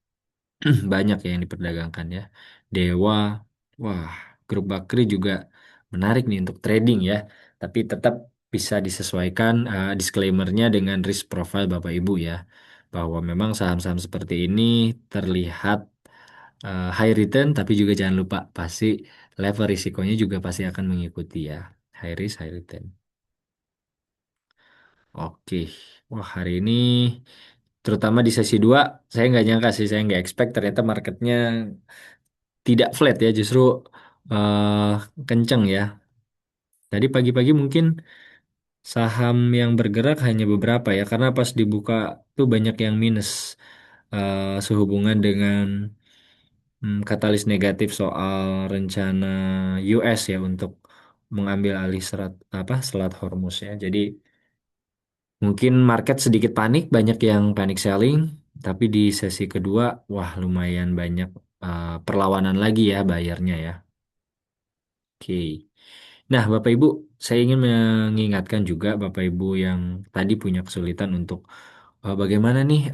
banyak ya yang diperdagangkan ya. Dewa, wah, grup Bakri juga menarik nih untuk trading ya. Tapi tetap bisa disesuaikan disclaimer-nya dengan risk profile Bapak Ibu ya. Bahwa memang saham-saham seperti ini terlihat high return, tapi juga jangan lupa pasti level risikonya juga pasti akan mengikuti ya. High risk, high return. Oke, wah hari ini terutama di sesi 2 saya nggak nyangka sih, saya nggak expect ternyata marketnya tidak flat ya, justru eh, kenceng ya. Tadi pagi-pagi mungkin saham yang bergerak hanya beberapa ya, karena pas dibuka tuh banyak yang minus sehubungan dengan katalis negatif soal rencana US ya untuk mengambil alih Selat Hormuz ya. Jadi mungkin market sedikit panik, banyak yang panic selling, tapi di sesi kedua wah lumayan banyak perlawanan lagi ya bayarnya ya. Oke. Nah, Bapak Ibu, saya ingin mengingatkan juga Bapak Ibu yang tadi punya kesulitan untuk bagaimana nih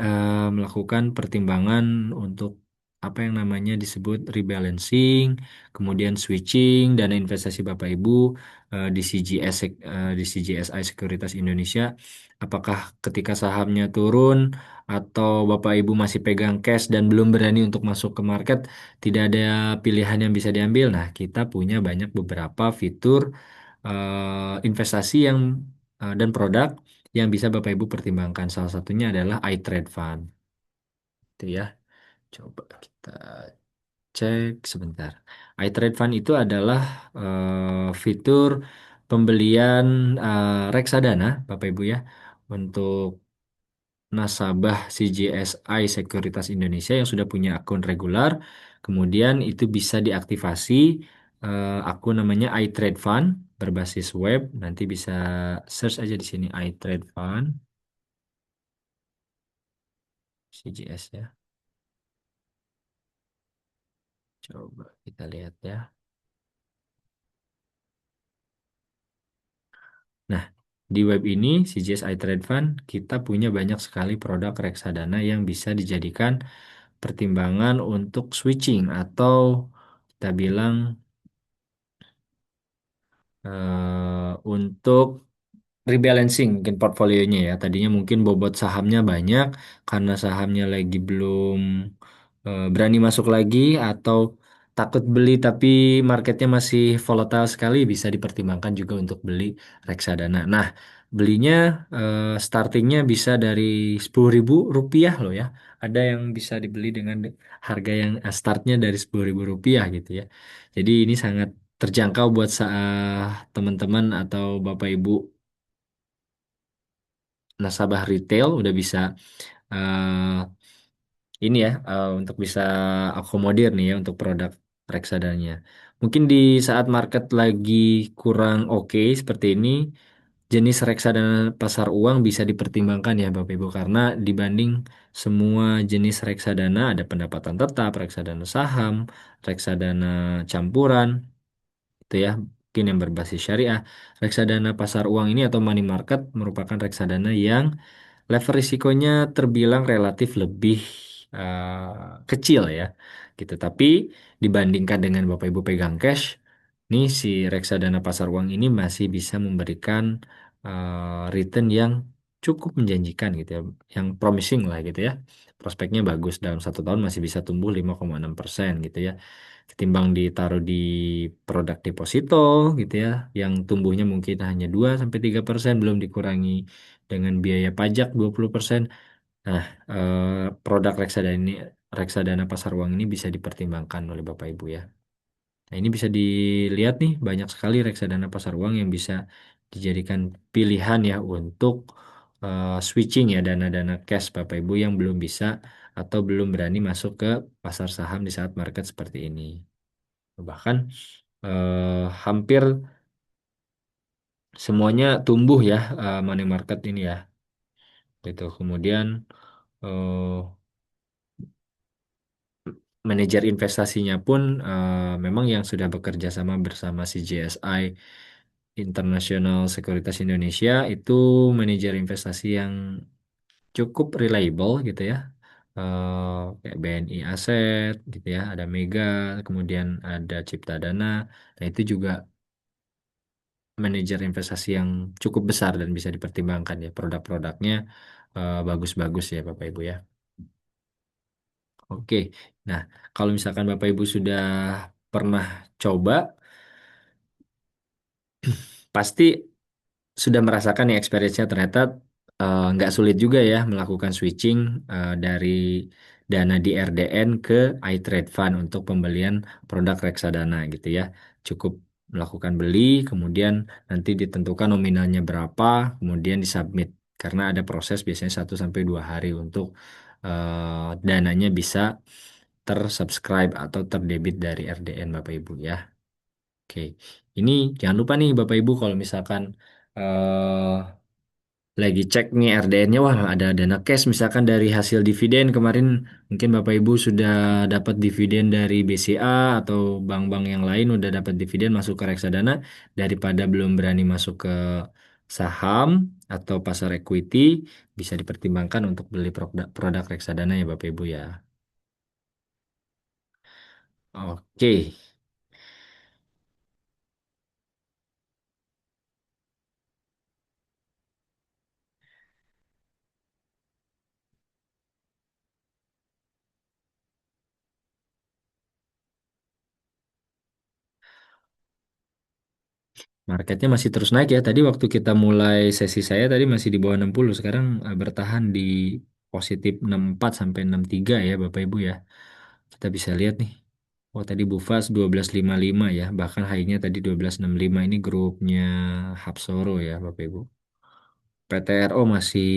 melakukan pertimbangan untuk apa yang namanya disebut rebalancing, kemudian switching dana investasi Bapak Ibu di di CGSI Sekuritas Indonesia. Apakah ketika sahamnya turun atau Bapak Ibu masih pegang cash dan belum berani untuk masuk ke market, tidak ada pilihan yang bisa diambil. Nah, kita punya banyak beberapa fitur investasi yang dan produk yang bisa Bapak Ibu pertimbangkan. Salah satunya adalah iTrade Fund. Itu ya. Coba kita cek sebentar. iTrade Fund itu adalah fitur pembelian reksadana, Bapak Ibu ya, untuk nasabah CGSI Sekuritas Indonesia yang sudah punya akun regular. Kemudian itu bisa diaktifasi akun namanya iTrade Fund berbasis web. Nanti bisa search aja di sini iTrade Fund CGS ya. Coba kita lihat ya. Nah, di web ini CGS iTrade Fund kita punya banyak sekali produk reksadana yang bisa dijadikan pertimbangan untuk switching atau kita bilang untuk rebalancing mungkin portfolionya ya. Tadinya mungkin bobot sahamnya banyak karena sahamnya lagi belum berani masuk lagi atau takut beli tapi marketnya masih volatile sekali bisa dipertimbangkan juga untuk beli reksadana. Nah, belinya startingnya bisa dari Rp10.000 loh ya. Ada yang bisa dibeli dengan harga yang startnya dari Rp10.000 gitu ya. Jadi ini sangat terjangkau buat teman-teman atau Bapak Ibu nasabah retail udah bisa eh, ini ya untuk bisa akomodir nih ya untuk produk reksadanya. Mungkin di saat market lagi kurang oke seperti ini, jenis reksadana pasar uang bisa dipertimbangkan ya Bapak Ibu karena dibanding semua jenis reksadana ada pendapatan tetap, reksadana saham, reksadana campuran itu ya. Mungkin yang berbasis syariah, reksadana pasar uang ini atau money market merupakan reksadana yang level risikonya terbilang relatif lebih kecil ya, gitu. Tapi dibandingkan dengan Bapak Ibu pegang cash, nih si reksadana pasar uang ini masih bisa memberikan return yang cukup menjanjikan gitu ya, yang promising lah gitu ya. Prospeknya bagus dalam 1 tahun masih bisa tumbuh 5,6% gitu ya. Ketimbang ditaruh di produk deposito gitu ya, yang tumbuhnya mungkin hanya 2 sampai 3% belum dikurangi dengan biaya pajak 20%. Nah, produk reksadana pasar uang ini bisa dipertimbangkan oleh Bapak Ibu ya. Nah, ini bisa dilihat nih banyak sekali reksadana pasar uang yang bisa dijadikan pilihan ya untuk switching ya dana-dana cash Bapak Ibu yang belum bisa atau belum berani masuk ke pasar saham di saat market seperti ini. Bahkan hampir semuanya tumbuh ya money market ini ya. Gitu. Kemudian eh, manajer investasinya pun memang yang sudah bekerja sama bersama CGSI International Sekuritas Indonesia itu manajer investasi yang cukup reliable gitu ya. Kayak BNI Aset gitu ya, ada Mega, kemudian ada Cipta Dana. Nah, itu juga manajer investasi yang cukup besar dan bisa dipertimbangkan ya. Produk-produknya bagus-bagus ya Bapak Ibu ya. Oke. Nah, kalau misalkan Bapak Ibu sudah pernah coba, pasti sudah merasakan nih experience-nya ternyata nggak sulit juga ya melakukan switching dari dana di RDN ke iTrade Fund untuk pembelian produk reksadana gitu ya. Cukup melakukan beli, kemudian nanti ditentukan nominalnya berapa, kemudian disubmit. Karena ada proses biasanya 1 sampai 2 hari untuk dananya bisa tersubscribe atau terdebit dari RDN Bapak Ibu ya. Oke, ini jangan lupa nih Bapak Ibu kalau misalkan eh lagi cek nih RDN-nya, wah ada dana cash misalkan dari hasil dividen kemarin mungkin Bapak Ibu sudah dapat dividen dari BCA atau bank-bank yang lain udah dapat dividen masuk ke reksadana daripada belum berani masuk ke saham atau pasar equity bisa dipertimbangkan untuk beli produk reksadana ya Bapak Ibu ya. Oke. Marketnya masih terus naik ya. Tadi waktu kita mulai sesi saya tadi masih di bawah 60. Sekarang bertahan di positif 64 sampai 63 ya Bapak Ibu ya. Kita bisa lihat nih. Oh tadi Bufas 1255 ya. Bahkan high-nya tadi 1265 ini grupnya Hapsoro ya Bapak Ibu. PTRO masih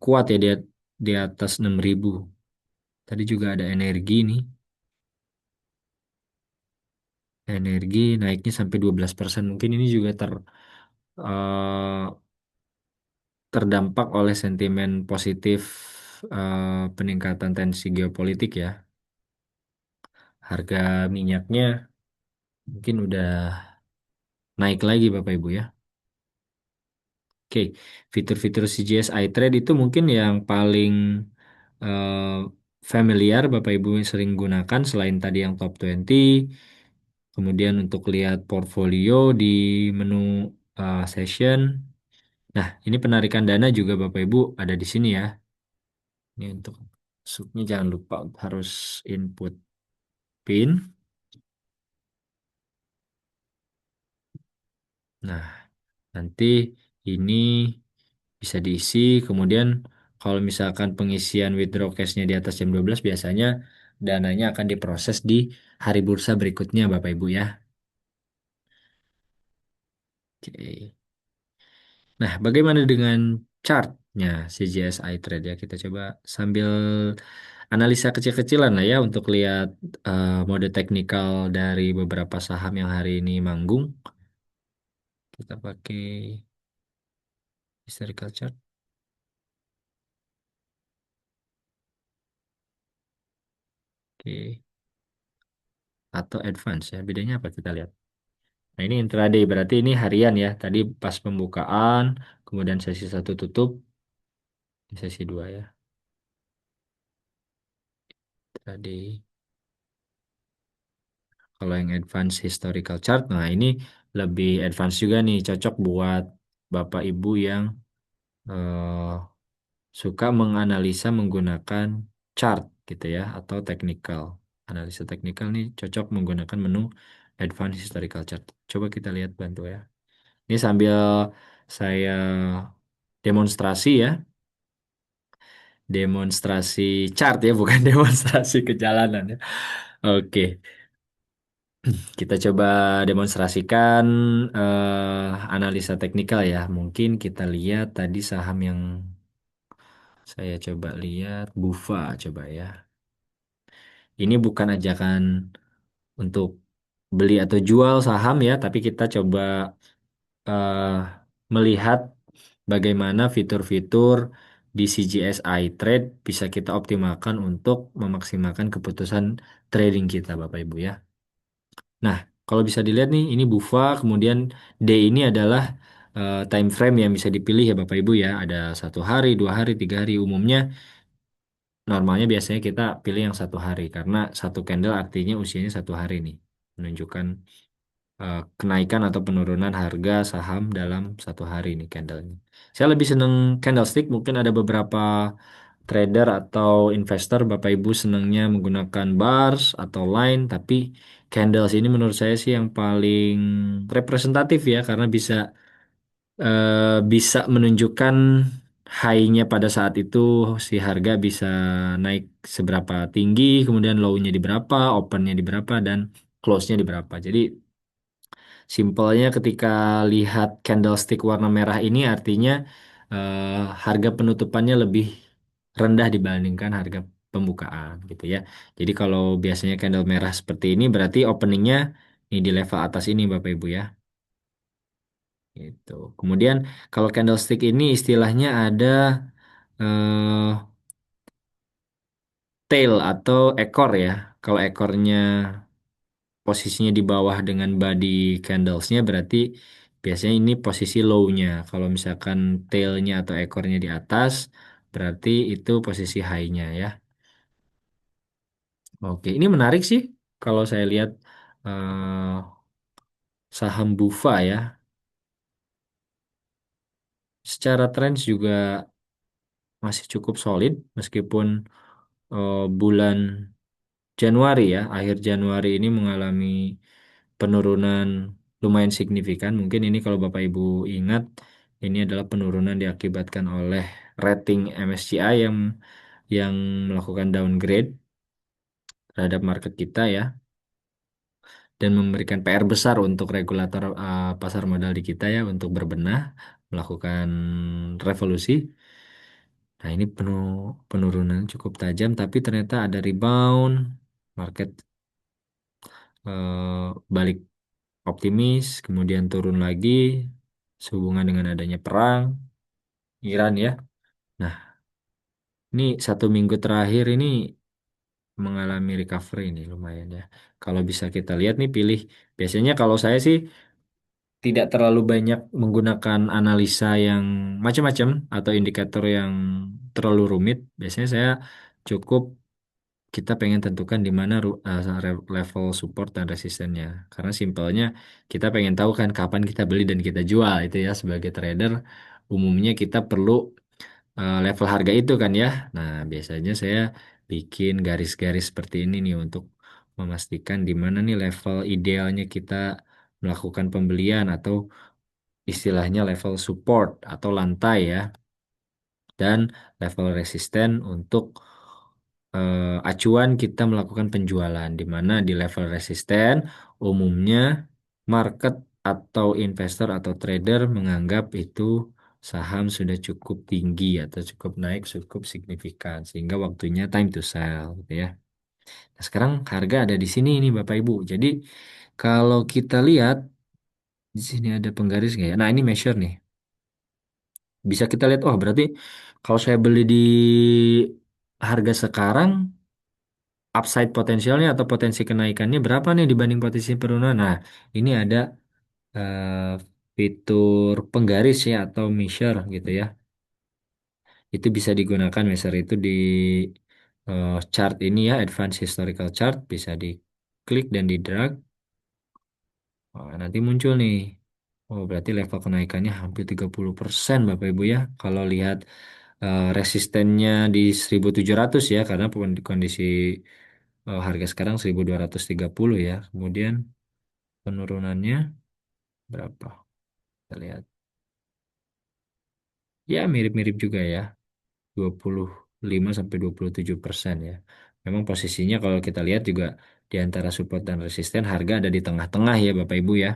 kuat ya di atas 6.000. Tadi juga ada energi nih. Energi naiknya sampai 12%. Mungkin ini juga eh, terdampak oleh sentimen positif peningkatan tensi geopolitik ya. Harga minyaknya mungkin udah naik lagi Bapak Ibu ya. Oke, fitur-fitur CGS iTrade itu mungkin yang paling eh, familiar Bapak Ibu yang sering gunakan selain tadi yang top 20. Kemudian untuk lihat portfolio di menu session. Nah, ini penarikan dana juga Bapak Ibu ada di sini ya. Ini untuk subnya jangan lupa harus input PIN. Nah, nanti ini bisa diisi. Kemudian kalau misalkan pengisian withdraw cash-nya di atas jam 12 biasanya dananya akan diproses di hari bursa berikutnya Bapak Ibu ya. Oke. Nah, bagaimana dengan chartnya CGSI Trade ya? Kita coba sambil analisa kecil-kecilan lah ya untuk lihat mode teknikal dari beberapa saham yang hari ini manggung. Kita pakai historical chart, oke, atau advance ya. Bedanya apa kita lihat? Nah, ini intraday berarti ini harian ya. Tadi pas pembukaan, kemudian sesi satu tutup, di sesi dua ya. Intraday. Kalau yang advance historical chart, nah ini lebih advance juga nih, cocok buat Bapak Ibu yang eh, suka menganalisa menggunakan chart gitu ya, atau teknikal. Analisa teknikal nih cocok menggunakan menu advance historical chart. Coba kita lihat bantu ya. Ini sambil saya demonstrasi ya, demonstrasi chart ya, bukan demonstrasi ke jalanan ya. Oke, Kita coba demonstrasikan analisa teknikal ya. Mungkin kita lihat tadi saham yang saya coba lihat, Bufa coba ya. Ini bukan ajakan untuk beli atau jual saham ya, tapi kita coba eh, melihat bagaimana fitur-fitur di CGSI Trade bisa kita optimalkan untuk memaksimalkan keputusan trading kita, Bapak Ibu ya. Nah, kalau bisa dilihat nih, ini BUFA, kemudian D ini adalah time frame yang bisa dipilih ya Bapak Ibu ya. Ada 1 hari, 2 hari, 3 hari. Umumnya, normalnya biasanya kita pilih yang 1 hari karena satu candle artinya usianya 1 hari nih, menunjukkan kenaikan atau penurunan harga saham dalam 1 hari nih candlenya. Saya lebih seneng candlestick, mungkin ada beberapa trader atau investor Bapak Ibu senangnya menggunakan bars atau line, tapi candles ini menurut saya sih yang paling representatif ya karena bisa menunjukkan high-nya pada saat itu si harga bisa naik seberapa tinggi, kemudian low-nya di berapa, open-nya di berapa dan close-nya di berapa. Jadi simpelnya ketika lihat candlestick warna merah ini artinya eh, harga penutupannya lebih rendah dibandingkan harga pembukaan gitu ya. Jadi kalau biasanya candle merah seperti ini berarti openingnya ini di level atas ini Bapak Ibu ya. Gitu. Kemudian kalau candlestick ini istilahnya ada eh, tail atau ekor ya. Kalau ekornya posisinya di bawah dengan body candlesnya berarti biasanya ini posisi low-nya. Kalau misalkan tail-nya atau ekornya di atas berarti itu posisi high-nya ya. Oke, ini menarik sih kalau saya lihat saham Bufa ya. Secara trends juga masih cukup solid meskipun bulan Januari ya, akhir Januari ini mengalami penurunan lumayan signifikan. Mungkin ini kalau Bapak Ibu ingat, ini adalah penurunan diakibatkan oleh rating MSCI yang melakukan downgrade terhadap market kita ya dan memberikan PR besar untuk regulator pasar modal di kita ya untuk berbenah, melakukan revolusi. Nah, ini penurunan cukup tajam tapi ternyata ada rebound, market balik optimis, kemudian turun lagi sehubungan dengan adanya perang Iran ya. Nah, ini 1 minggu terakhir ini mengalami recovery nih lumayan ya. Kalau bisa kita lihat nih pilih, biasanya kalau saya sih tidak terlalu banyak menggunakan analisa yang macam-macam atau indikator yang terlalu rumit. Biasanya saya cukup kita pengen tentukan di mana level support dan resistennya. Karena simpelnya kita pengen tahu kan kapan kita beli dan kita jual itu ya sebagai trader. Umumnya kita perlu level harga itu kan ya. Nah, biasanya saya bikin garis-garis seperti ini nih untuk memastikan di mana nih level idealnya kita melakukan pembelian atau istilahnya level support atau lantai ya dan level resisten untuk acuan kita melakukan penjualan di mana di level resisten umumnya market atau investor atau trader menganggap itu saham sudah cukup tinggi atau cukup naik cukup signifikan sehingga waktunya time to sell gitu ya. Nah, sekarang harga ada di sini nih Bapak Ibu. Jadi kalau kita lihat di sini ada penggaris nggak ya? Nah, ini measure nih. Bisa kita lihat, oh berarti kalau saya beli di harga sekarang, upside potensialnya atau potensi kenaikannya berapa nih dibanding potensi penurunan? Nah, ini ada eh, fitur penggaris ya atau measure gitu ya. Itu bisa digunakan measure itu di chart ini ya, advanced historical chart, bisa diklik dan di drag. Oh, nanti muncul nih. Oh, berarti level kenaikannya hampir 30% Bapak Ibu ya. Kalau lihat resistennya di 1700 ya karena kondisi harga sekarang 1230 ya. Kemudian penurunannya berapa? Kita lihat. Ya mirip-mirip juga ya. 25 sampai 27% ya. Memang posisinya kalau kita lihat juga di antara support dan resisten harga ada di tengah-tengah ya Bapak Ibu ya.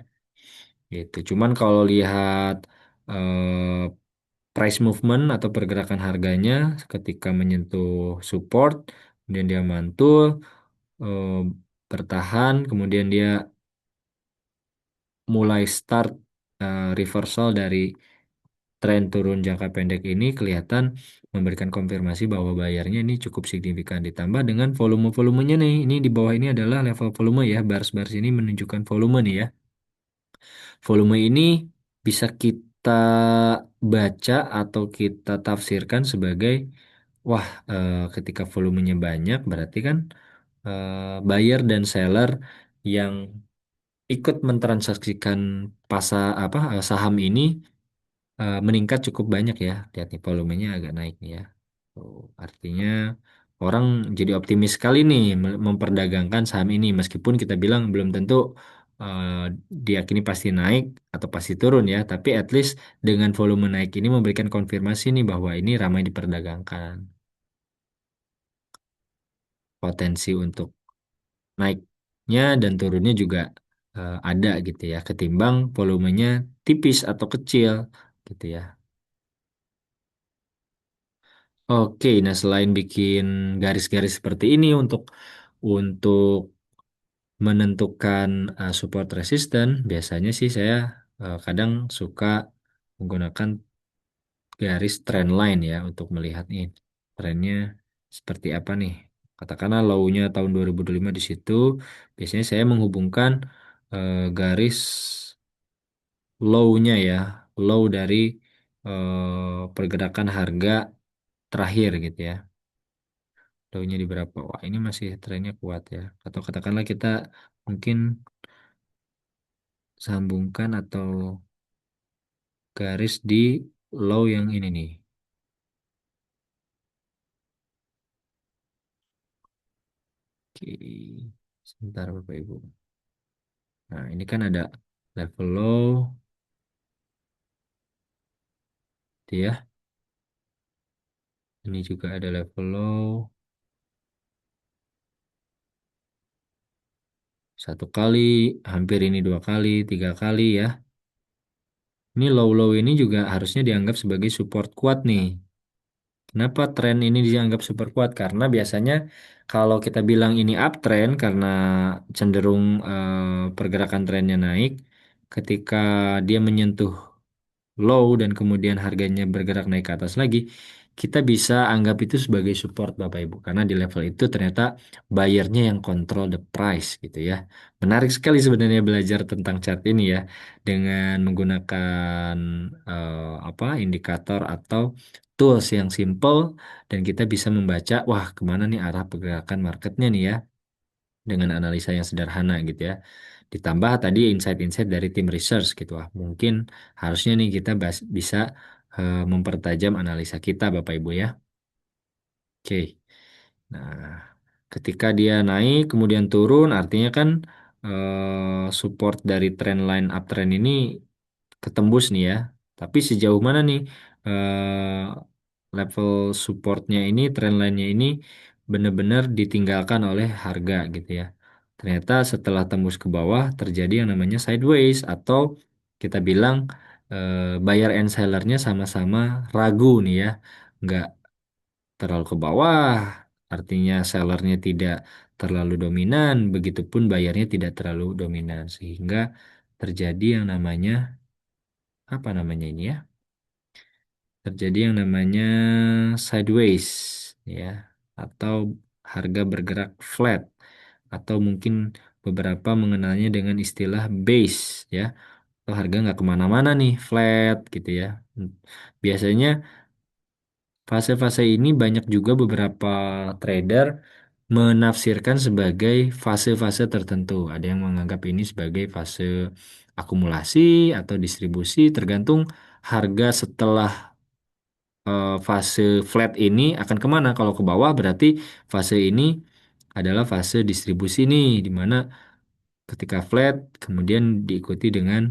Gitu. Cuman kalau lihat price movement atau pergerakan harganya ketika menyentuh support, kemudian dia mantul, eh, bertahan, kemudian dia mulai start reversal dari tren turun jangka pendek ini kelihatan memberikan konfirmasi bahwa bayarnya ini cukup signifikan ditambah dengan volume-volumenya nih. Ini di bawah ini adalah level volume ya. Bars-bars ini menunjukkan volume nih ya. Volume ini bisa kita baca atau kita tafsirkan sebagai wah, ketika volumenya banyak berarti kan buyer dan seller yang ikut mentransaksikan saham ini meningkat cukup banyak ya. Lihat nih volumenya agak naik nih ya. Tuh, artinya orang jadi optimis sekali nih memperdagangkan saham ini meskipun kita bilang belum tentu eh, diyakini pasti naik atau pasti turun ya, tapi at least dengan volume naik ini memberikan konfirmasi nih bahwa ini ramai diperdagangkan. Potensi untuk naiknya dan turunnya juga ada gitu ya, ketimbang volumenya tipis atau kecil gitu ya. Oke, nah selain bikin garis-garis seperti ini untuk menentukan support resisten, biasanya sih saya kadang suka menggunakan garis trend line ya untuk melihat nih trennya seperti apa nih. Katakanlah low-nya tahun 2025 di situ, biasanya saya menghubungkan garis low-nya ya, low dari pergerakan harga terakhir gitu ya. Low-nya di berapa? Wah, ini masih trennya kuat ya. Atau katakanlah kita mungkin sambungkan atau garis di low yang ini nih. Oke. Sebentar Bapak Ibu. Nah, ini kan ada level low, gitu ya. Ini juga ada level low. Satu kali, hampir ini dua kali, tiga kali ya. Ini low-low ini juga harusnya dianggap sebagai support kuat nih. Kenapa tren ini dianggap super kuat? Karena biasanya kalau kita bilang ini uptrend karena cenderung pergerakan trennya naik, ketika dia menyentuh low dan kemudian harganya bergerak naik ke atas lagi, kita bisa anggap itu sebagai support Bapak Ibu. Karena di level itu ternyata buyernya yang control the price gitu ya. Menarik sekali sebenarnya belajar tentang chart ini ya dengan menggunakan indikator atau tools yang simple dan kita bisa membaca wah kemana nih arah pergerakan marketnya nih ya dengan analisa yang sederhana gitu ya. Ditambah tadi insight-insight dari tim research gitu lah. Mungkin harusnya nih kita bisa mempertajam analisa kita Bapak Ibu ya. Oke. Nah, ketika dia naik kemudian turun artinya kan support dari trend line uptrend ini ketembus nih ya. Tapi sejauh mana nih level supportnya ini, trend line-nya ini benar-benar ditinggalkan oleh harga gitu ya. Ternyata setelah tembus ke bawah terjadi yang namanya sideways atau kita bilang buyer and sellernya sama-sama ragu nih ya, nggak terlalu ke bawah, artinya sellernya tidak terlalu dominan, begitupun buyernya tidak terlalu dominan sehingga terjadi yang namanya apa namanya ini ya? Terjadi yang namanya sideways ya atau harga bergerak flat atau mungkin beberapa mengenalnya dengan istilah base ya atau harga nggak kemana-mana nih flat gitu ya. Biasanya fase-fase ini banyak juga beberapa trader menafsirkan sebagai fase-fase tertentu. Ada yang menganggap ini sebagai fase akumulasi atau distribusi tergantung harga setelah fase flat ini akan kemana? Kalau ke bawah berarti fase ini adalah fase distribusi nih, di mana ketika flat kemudian diikuti dengan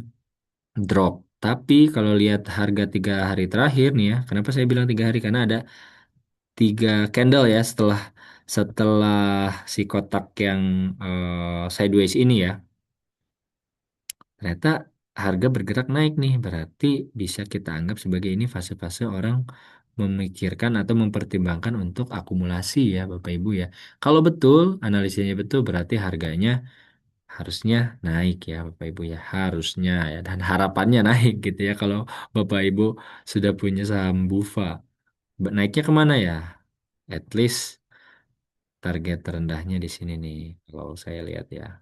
drop. Tapi kalau lihat harga 3 hari terakhir nih ya, kenapa saya bilang 3 hari? Karena ada 3 candle ya setelah setelah si kotak yang sideways ini ya, ternyata harga bergerak naik nih. Berarti bisa kita anggap sebagai ini fase-fase orang memikirkan atau mempertimbangkan untuk akumulasi ya Bapak Ibu ya. Kalau betul, analisisnya betul berarti harganya harusnya naik ya Bapak Ibu ya. Harusnya ya dan harapannya naik gitu ya kalau Bapak Ibu sudah punya saham BUFA. Naiknya kemana ya? At least target terendahnya di sini nih kalau saya lihat ya.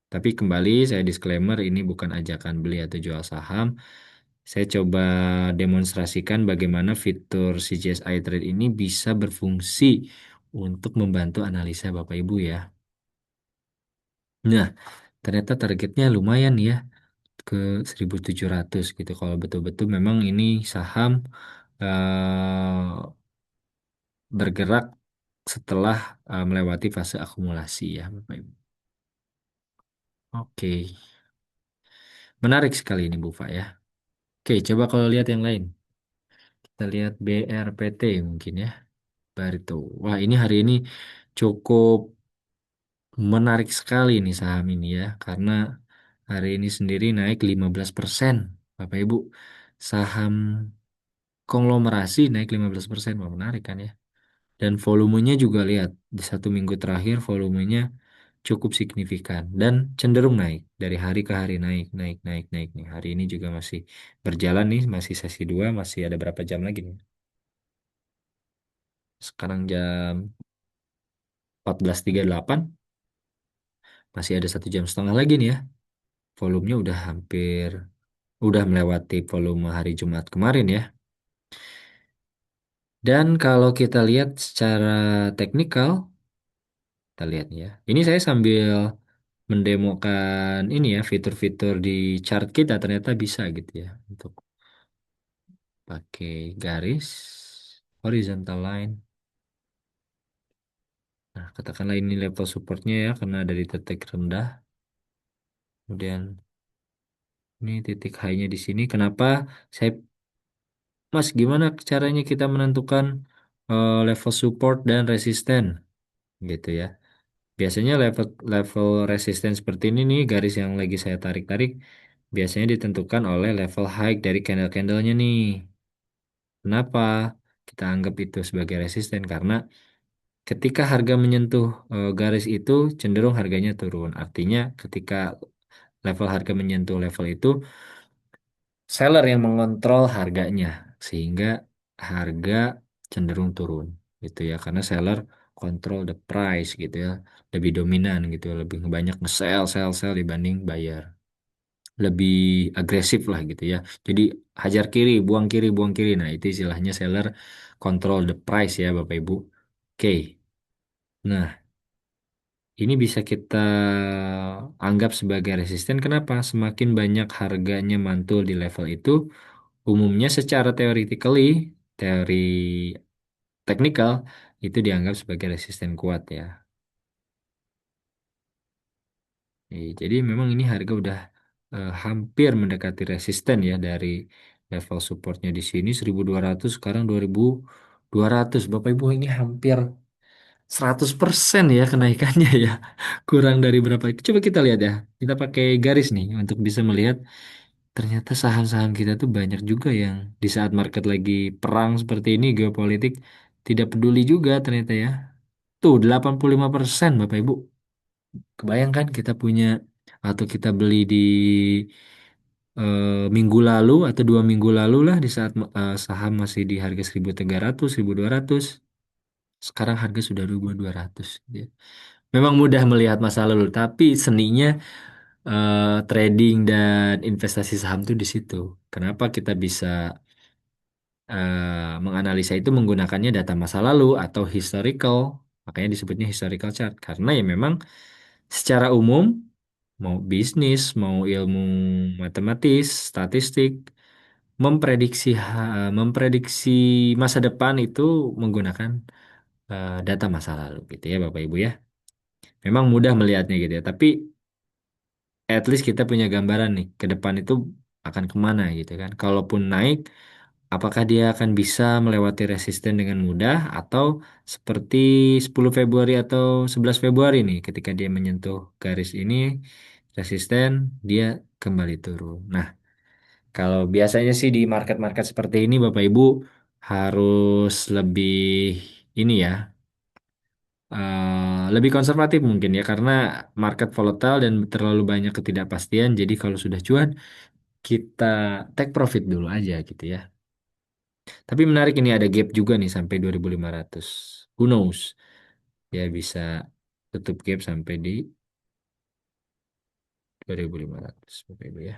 Tapi kembali saya disclaimer ini bukan ajakan beli atau jual saham. Saya coba demonstrasikan bagaimana fitur CGSI Trade ini bisa berfungsi untuk membantu analisa Bapak Ibu ya. Nah, ternyata targetnya lumayan ya ke 1.700 gitu. Kalau betul-betul memang ini saham bergerak setelah melewati fase akumulasi ya Bapak Ibu. Oke, menarik sekali ini Bu Fa ya. Oke, coba kalau lihat yang lain. Kita lihat BRPT mungkin ya. Barito. Wah, ini hari ini cukup menarik sekali nih saham ini ya. Karena hari ini sendiri naik 15%. Bapak Ibu, saham konglomerasi naik 15%. Wah, menarik kan ya. Dan volumenya juga lihat. Di 1 minggu terakhir volumenya cukup signifikan. Dan cenderung naik. Dari hari ke hari naik, naik, naik, naik nih. Hari ini juga masih berjalan nih. Masih sesi 2. Masih ada berapa jam lagi nih. Sekarang jam 14.38. Masih ada 1 jam setengah lagi nih ya. Volumenya udah melewati volume hari Jumat kemarin ya. Dan kalau kita lihat secara teknikal, kita lihat nih ya. Ini saya sambil mendemokan ini ya, fitur-fitur di chart kita ternyata bisa gitu ya. Untuk pakai garis, horizontal line. Nah, katakanlah ini level supportnya ya, karena dari titik rendah. Kemudian ini titik high-nya di sini. Kenapa saya Mas, gimana caranya kita menentukan level support dan resisten gitu ya? Biasanya level level resisten seperti ini nih, garis yang lagi saya tarik-tarik, biasanya ditentukan oleh level high dari candle-candlenya nih. Kenapa? Kita anggap itu sebagai resisten karena ketika harga menyentuh garis itu, cenderung harganya turun. Artinya ketika level harga menyentuh level itu, seller yang mengontrol harganya sehingga harga cenderung turun gitu ya karena seller kontrol the price gitu ya lebih dominan gitu lebih banyak nge-sell sell sell dibanding buyer lebih agresif lah gitu ya jadi hajar kiri buang kiri nah itu istilahnya seller kontrol the price ya Bapak Ibu oke nah ini bisa kita anggap sebagai resisten kenapa semakin banyak harganya mantul di level itu umumnya secara theoretically, teori teknikal, itu dianggap sebagai resisten kuat ya. Jadi memang ini harga udah hampir mendekati resisten ya dari level supportnya di sini 1.200 sekarang 2.200. Bapak Ibu ini hampir 100% ya kenaikannya ya. Kurang dari berapa. Coba kita lihat ya. Kita pakai garis nih untuk bisa melihat ternyata saham-saham kita tuh banyak juga yang di saat market lagi perang seperti ini, geopolitik, tidak peduli juga ternyata ya. Tuh, 85% Bapak Ibu. Kebayangkan kita punya atau kita beli di minggu lalu atau 2 minggu lalu lah di saat saham masih di harga 1.300, 1.200. Sekarang harga sudah 2.200. Gitu ya. Memang mudah melihat masa lalu, tapi seninya trading dan investasi saham tuh di situ. Kenapa kita bisa menganalisa itu menggunakannya data masa lalu atau historical, makanya disebutnya historical chart. Karena ya memang secara umum mau bisnis, mau ilmu matematis, statistik, memprediksi masa depan itu menggunakan data masa lalu gitu ya Bapak Ibu ya. Memang mudah melihatnya gitu ya, tapi at least kita punya gambaran nih ke depan itu akan kemana gitu kan. Kalaupun naik, apakah dia akan bisa melewati resisten dengan mudah atau seperti 10 Februari atau 11 Februari nih ketika dia menyentuh garis ini resisten dia kembali turun. Nah, kalau biasanya sih di market-market seperti ini Bapak Ibu harus lebih ini ya, lebih konservatif mungkin ya karena market volatile dan terlalu banyak ketidakpastian. Jadi kalau sudah cuan kita take profit dulu aja gitu ya. Tapi menarik ini ada gap juga nih sampai 2500. Who knows? Ya bisa tutup gap sampai di 2500 Bapak Ibu ya.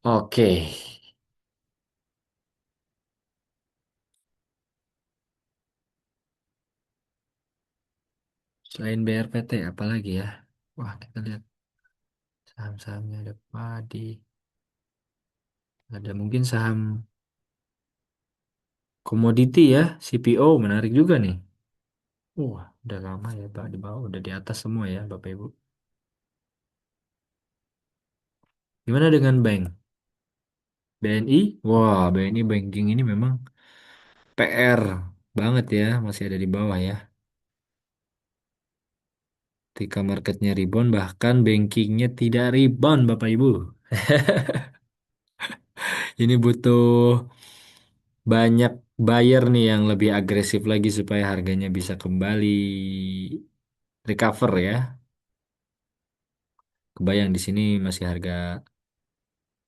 Oke. Selain BRPT apalagi ya? Wah, kita lihat saham-sahamnya ada padi, ada mungkin saham komoditi ya, CPO menarik juga nih. Wah, udah lama ya, Pak, di bawah, udah di atas semua ya, Bapak Ibu. Gimana dengan bank? BNI? Wah, BNI banking ini memang PR banget ya, masih ada di bawah ya. Ketika marketnya rebound, bahkan bankingnya tidak rebound, Bapak Ibu. Ini butuh banyak buyer nih yang lebih agresif lagi supaya harganya bisa kembali recover ya. Kebayang di sini masih harga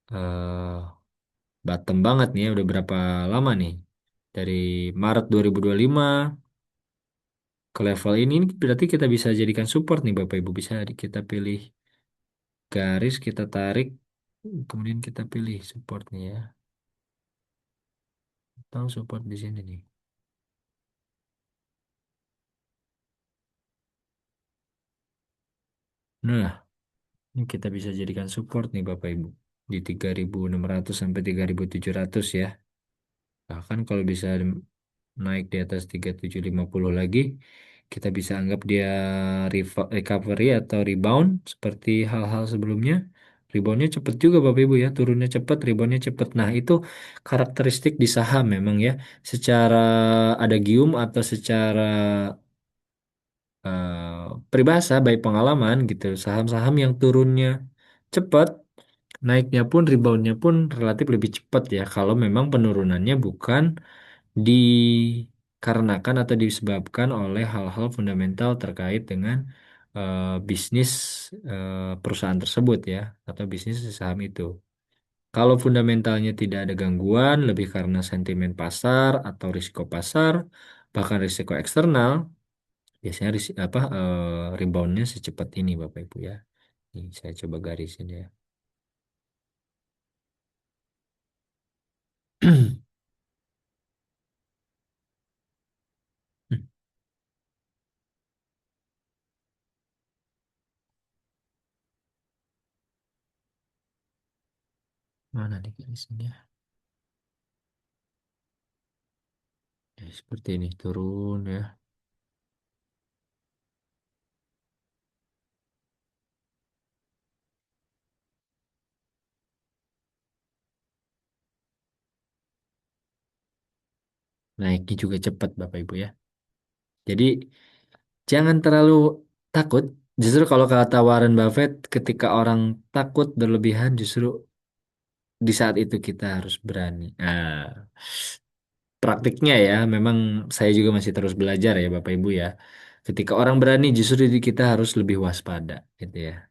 eh, bottom banget nih ya, udah berapa lama nih? Dari Maret 2025 ke level ini berarti kita bisa jadikan support nih Bapak Ibu. Bisa kita pilih garis, kita tarik, kemudian kita pilih support nih ya. Atau support di sini nih. Nah, ini kita bisa jadikan support nih Bapak Ibu. Di 3600 sampai 3700 ya. Bahkan kalau bisa naik di atas 3750 lagi, kita bisa anggap dia recovery atau rebound seperti hal-hal sebelumnya. Reboundnya cepat juga Bapak Ibu ya, turunnya cepat, reboundnya cepat. Nah itu karakteristik di saham memang ya, secara adagium atau secara peribahasa, baik pengalaman gitu, saham-saham yang turunnya cepat, naiknya pun reboundnya pun relatif lebih cepat ya, kalau memang penurunannya bukan dikarenakan atau disebabkan oleh hal-hal fundamental terkait dengan bisnis perusahaan tersebut ya atau bisnis di saham itu. Kalau fundamentalnya tidak ada gangguan, lebih karena sentimen pasar atau risiko pasar, bahkan risiko eksternal, biasanya reboundnya secepat ini Bapak Ibu ya. Ini saya coba garisin ya. Mana nih garisnya? Ya, seperti ini turun ya. Naiknya juga cepat Bapak Ibu ya. Jadi jangan terlalu takut. Justru kalau kata Warren Buffett, ketika orang takut berlebihan, justru di saat itu kita harus berani. Praktiknya ya, memang saya juga masih terus belajar ya Bapak Ibu ya. Ketika orang berani, justru kita harus lebih waspada, gitu ya.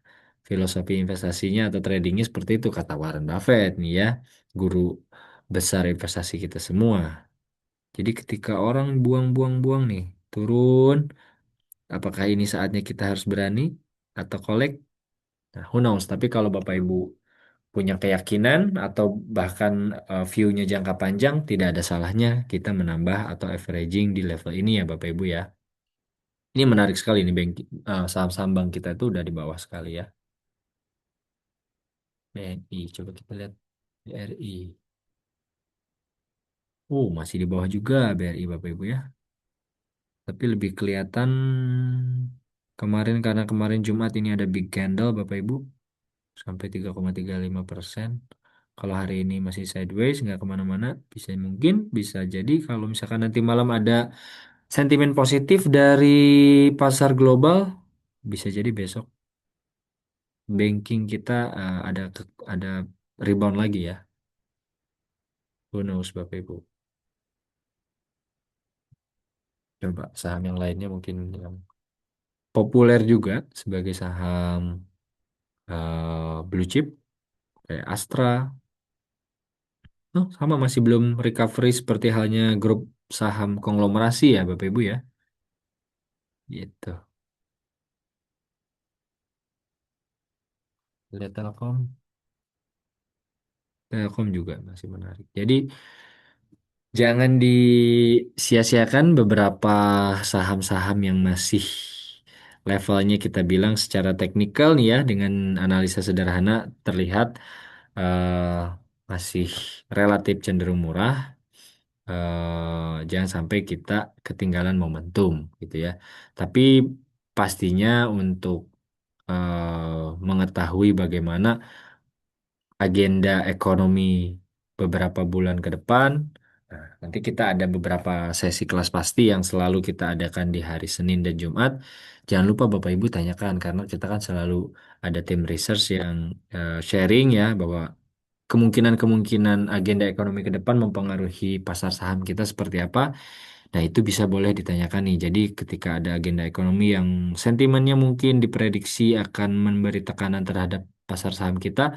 Filosofi investasinya atau tradingnya seperti itu kata Warren Buffett nih ya, guru besar investasi kita semua. Jadi ketika orang buang-buang-buang nih, turun. Apakah ini saatnya kita harus berani atau collect? Nah, who knows. Tapi kalau Bapak Ibu punya keyakinan atau bahkan view-nya jangka panjang, tidak ada salahnya kita menambah atau averaging di level ini ya Bapak Ibu ya. Ini menarik sekali nih saham-saham bank kita itu udah di bawah sekali ya. BNI, coba kita lihat BRI. Masih di bawah juga BRI Bapak Ibu ya. Tapi lebih kelihatan Kemarin karena kemarin Jumat ini ada big candle Bapak Ibu sampai 3,35%. Kalau hari ini masih sideways nggak kemana-mana, bisa mungkin bisa jadi kalau misalkan nanti malam ada sentimen positif dari pasar global, bisa jadi besok banking kita ada rebound lagi ya. Who knows Bapak Ibu. Coba saham yang lainnya mungkin yang populer juga sebagai saham blue chip kayak Astra. Oh, sama masih belum recovery seperti halnya grup saham konglomerasi ya Bapak Ibu ya. Gitu. Lihat Telkom juga masih menarik. Jadi jangan disia-siakan beberapa saham-saham yang masih levelnya kita bilang secara teknikal nih ya dengan analisa sederhana terlihat eh, masih relatif cenderung murah. Jangan sampai kita ketinggalan momentum gitu ya. Tapi pastinya untuk mengetahui bagaimana agenda ekonomi beberapa bulan ke depan. Nah, nanti kita ada beberapa sesi kelas pasti yang selalu kita adakan di hari Senin dan Jumat. Jangan lupa Bapak Ibu tanyakan karena kita kan selalu ada tim research yang sharing ya bahwa kemungkinan-kemungkinan agenda ekonomi ke depan mempengaruhi pasar saham kita seperti apa. Nah, itu bisa boleh ditanyakan nih. Jadi, ketika ada agenda ekonomi yang sentimennya mungkin diprediksi akan memberi tekanan terhadap pasar saham kita,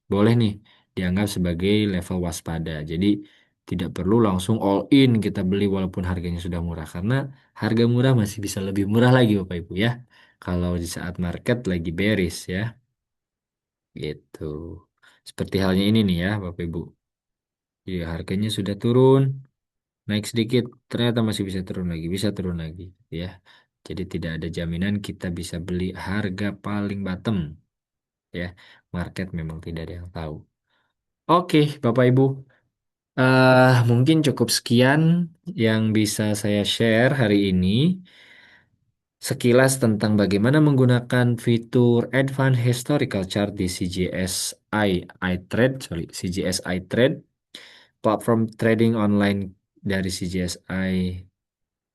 boleh nih dianggap sebagai level waspada. Jadi, tidak perlu langsung all in kita beli walaupun harganya sudah murah. Karena harga murah masih bisa lebih murah lagi, Bapak Ibu ya. Kalau di saat market lagi bearish ya, gitu. Seperti halnya ini nih ya, Bapak Ibu. Jadi, harganya sudah turun, naik sedikit ternyata masih bisa turun lagi bisa turun lagi ya jadi tidak ada jaminan kita bisa beli harga paling bottom ya market memang tidak ada yang tahu oke Bapak Ibu mungkin cukup sekian yang bisa saya share hari ini sekilas tentang bagaimana menggunakan fitur Advanced Historical Chart di CGSI iTrade sorry CGSI Trade platform trading online dari CGSI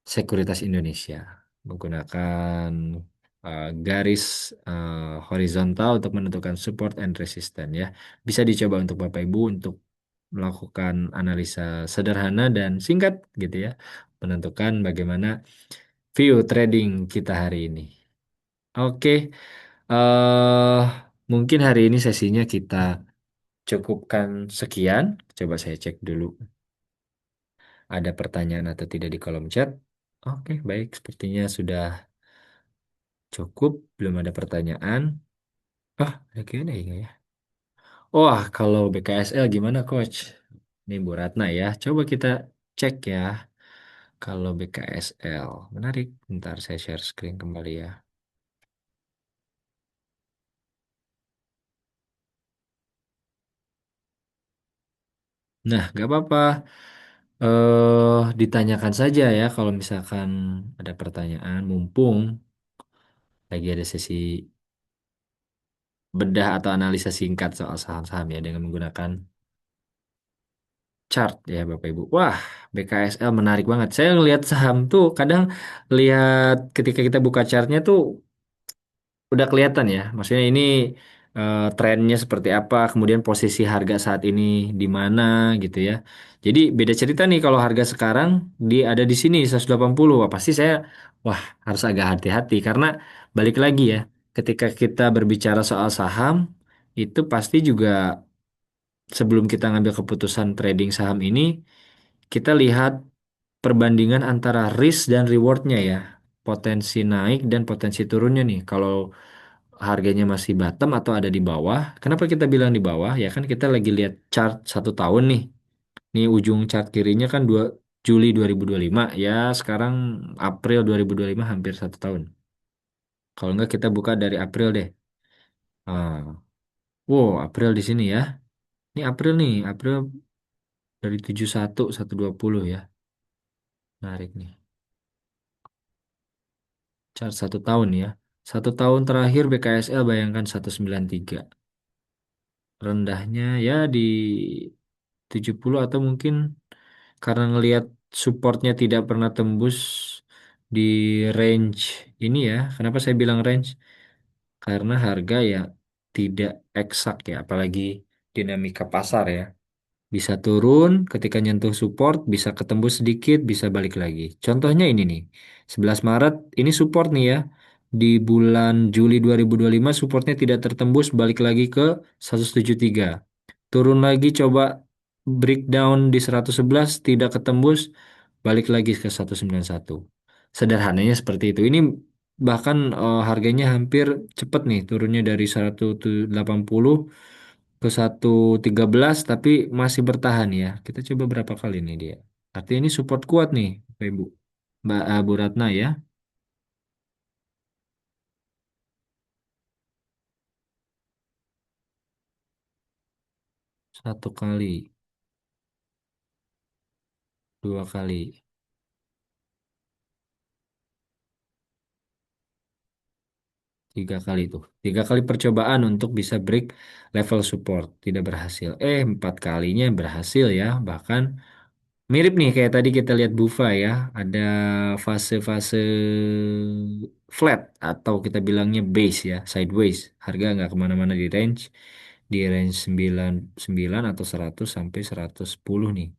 Sekuritas Indonesia menggunakan garis horizontal untuk menentukan support and resistance ya. Bisa dicoba untuk Bapak Ibu untuk melakukan analisa sederhana dan singkat gitu ya, menentukan bagaimana view trading kita hari ini. Oke, eh mungkin hari ini sesinya kita cukupkan sekian. Coba saya cek dulu ada pertanyaan atau tidak di kolom chat. Oke, baik. Sepertinya sudah cukup, belum ada pertanyaan. Ah, ada Q&A nggak ya? Wah, kalau BKSL gimana, Coach? Ini Bu Ratna ya. Coba kita cek ya. Kalau BKSL, menarik. Ntar saya share screen kembali ya. Nah, nggak apa-apa. Ditanyakan saja ya kalau misalkan ada pertanyaan. Mumpung lagi ada sesi bedah atau analisa singkat soal saham-saham ya dengan menggunakan chart ya Bapak Ibu. Wah, BKSL menarik banget. Saya ngelihat saham tuh kadang lihat ketika kita buka chartnya tuh udah kelihatan ya. Maksudnya ini trennya seperti apa, kemudian posisi harga saat ini di mana gitu ya. Jadi beda cerita nih kalau harga sekarang ada di sini 180. Wah, pasti saya wah harus agak hati-hati karena balik lagi ya. Ketika kita berbicara soal saham itu pasti juga sebelum kita ngambil keputusan trading saham ini kita lihat perbandingan antara risk dan rewardnya ya. Potensi naik dan potensi turunnya nih. Kalau harganya masih bottom atau ada di bawah. Kenapa kita bilang di bawah? Ya kan kita lagi lihat chart 1 tahun nih. Nih ujung chart kirinya kan Juli 2025. Ya sekarang April 2025 hampir 1 tahun. Kalau enggak kita buka dari April deh. Ah, wow, April di sini ya. Ini April nih. April dari 71 120 ya. Menarik nih. Chart 1 tahun ya. Satu tahun terakhir BKSL bayangkan 193. Rendahnya ya di 70 atau mungkin karena ngelihat supportnya tidak pernah tembus di range ini ya. Kenapa saya bilang range? Karena harga ya tidak eksak ya, apalagi dinamika pasar ya. Bisa turun ketika nyentuh support, bisa ketembus sedikit, bisa balik lagi. Contohnya ini nih, 11 Maret ini support nih ya. Di bulan Juli 2025 supportnya tidak tertembus, balik lagi ke 173. Turun lagi coba breakdown di 111, tidak ketembus, balik lagi ke 191. Sederhananya seperti itu. Ini bahkan harganya hampir cepat nih turunnya dari 180 ke 113 tapi masih bertahan ya. Kita coba berapa kali nih dia. Artinya ini support kuat nih, Bapak Ibu. Mbak Bu Ratna ya. Satu kali, dua kali, tiga kali tuh. Tiga kali percobaan untuk bisa break level support. Tidak berhasil. Empat kalinya berhasil ya. Bahkan mirip nih kayak tadi kita lihat Bufa ya. Ada fase-fase flat atau kita bilangnya base ya, sideways. Harga nggak kemana-mana di range 99 atau 100 sampai 110 nih.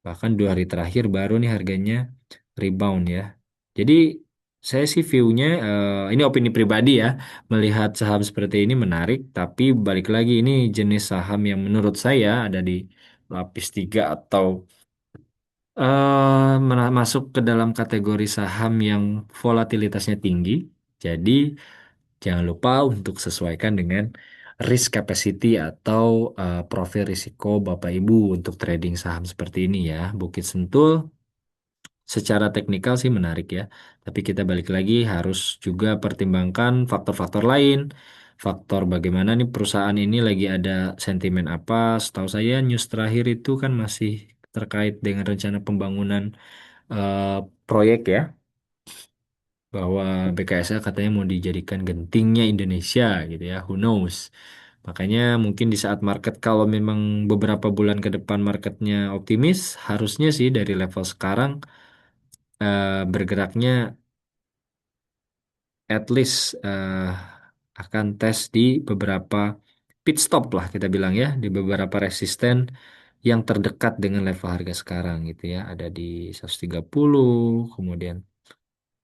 Bahkan 2 hari terakhir baru nih harganya rebound ya. Jadi saya sih view-nya ini opini pribadi ya, melihat saham seperti ini menarik, tapi balik lagi ini jenis saham yang menurut saya ada di lapis 3 atau masuk ke dalam kategori saham yang volatilitasnya tinggi. Jadi jangan lupa untuk sesuaikan dengan risk capacity atau profil risiko Bapak Ibu untuk trading saham seperti ini ya. Bukit Sentul secara teknikal sih menarik ya. Tapi kita balik lagi harus juga pertimbangkan faktor-faktor lain. Faktor bagaimana nih perusahaan ini lagi ada sentimen apa. Setahu saya news terakhir itu kan masih terkait dengan rencana pembangunan eh, proyek ya, bahwa BKSL katanya mau dijadikan gentingnya Indonesia gitu ya, who knows. Makanya mungkin di saat market kalau memang beberapa bulan ke depan marketnya optimis, harusnya sih dari level sekarang bergeraknya at least akan tes di beberapa pit stop lah kita bilang ya, di beberapa resisten yang terdekat dengan level harga sekarang gitu ya. Ada di 130, kemudian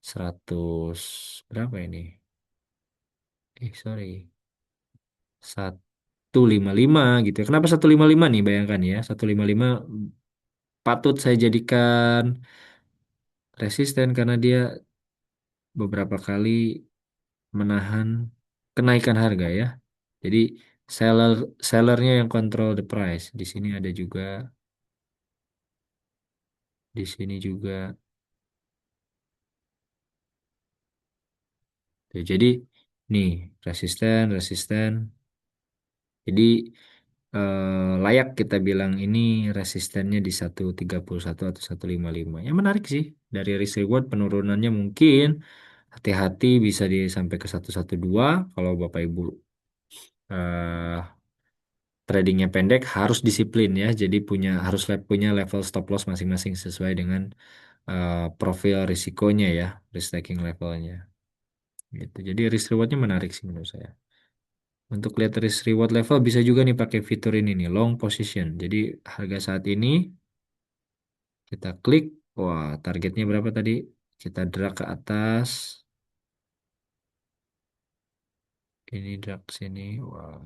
100 berapa ini? Sorry. 155 gitu ya. Kenapa 155 nih bayangkan ya. 155 patut saya jadikan resisten karena dia beberapa kali menahan kenaikan harga ya. Jadi seller sellernya yang control the price. Di sini ada juga, di sini juga. Tuh, jadi nih resisten, resisten. Jadi layak kita bilang ini resistennya di 131 atau 155. Ya menarik sih. Dari risk reward penurunannya mungkin hati-hati bisa sampai ke 112. Kalau Bapak Ibu eh, tradingnya pendek harus disiplin ya. Jadi punya level stop loss masing-masing sesuai dengan profil risikonya ya, risk taking levelnya. Gitu. Jadi risk rewardnya menarik sih menurut saya. Untuk lihat risk reward level bisa juga nih pakai fitur ini nih, long position. Jadi harga saat ini kita klik, wah targetnya berapa tadi? Kita drag ke atas, ini drag sini, wah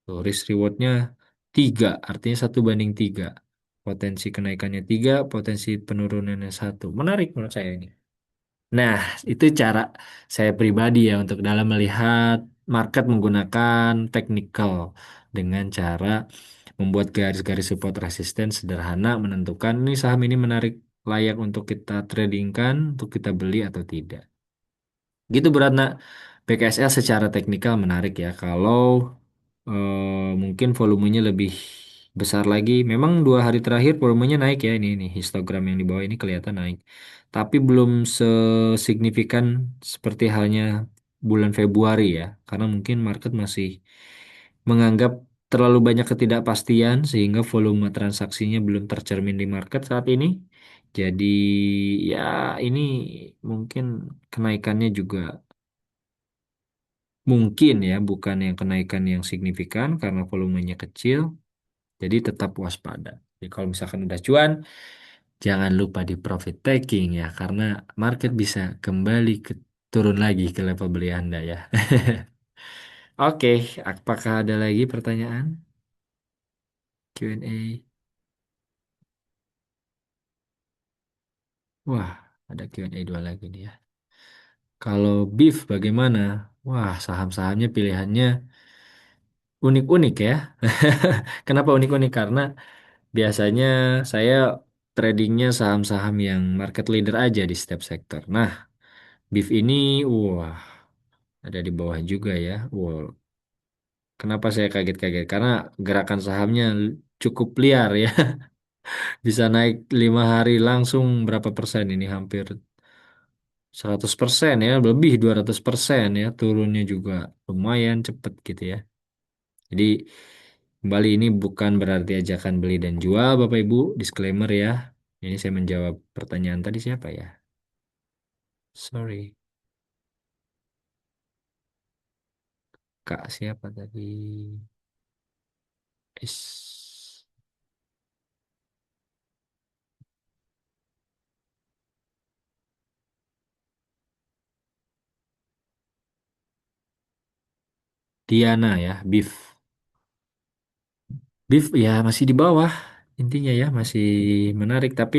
tuh risk rewardnya 3, artinya 1 banding 3. Potensi kenaikannya 3, potensi penurunannya 1. Menarik menurut saya ini. Nah, itu cara saya pribadi ya untuk dalam melihat market menggunakan technical dengan cara membuat garis-garis support resisten sederhana, menentukan ini saham ini menarik, layak untuk kita tradingkan, untuk kita beli atau tidak. Gitu beratnya PKSL secara teknikal menarik ya. Kalau mungkin volumenya lebih besar lagi. Memang 2 hari terakhir volumenya naik ya, ini histogram yang di bawah ini kelihatan naik. Tapi belum sesignifikan seperti halnya bulan Februari ya, karena mungkin market masih menganggap terlalu banyak ketidakpastian sehingga volume transaksinya belum tercermin di market saat ini. Jadi ya ini mungkin kenaikannya juga mungkin ya bukan yang kenaikan yang signifikan karena volumenya kecil. Jadi tetap waspada. Jadi kalau misalkan udah cuan, jangan lupa di profit taking ya, karena market bisa kembali turun lagi ke level beli Anda ya. Oke, apakah ada lagi pertanyaan Q&A? Wah, ada Q&A dua lagi nih ya. Kalau beef bagaimana? Wah, saham-sahamnya pilihannya unik-unik ya. Kenapa unik-unik? Karena biasanya saya tradingnya saham-saham yang market leader aja di setiap sektor. Nah, beef ini, wah, ada di bawah juga ya. Wow, kenapa saya kaget-kaget? Karena gerakan sahamnya cukup liar ya. Bisa naik 5 hari langsung berapa persen ini? Hampir 100% ya, lebih 200% ya. Turunnya juga lumayan cepet gitu ya. Jadi kembali ini bukan berarti ajakan beli dan jual Bapak Ibu. Disclaimer ya. Ini saya menjawab pertanyaan tadi siapa ya? Sorry. Kak siapa tadi? Is Diana ya, Beef. Beef ya masih di bawah. Intinya ya masih menarik. Tapi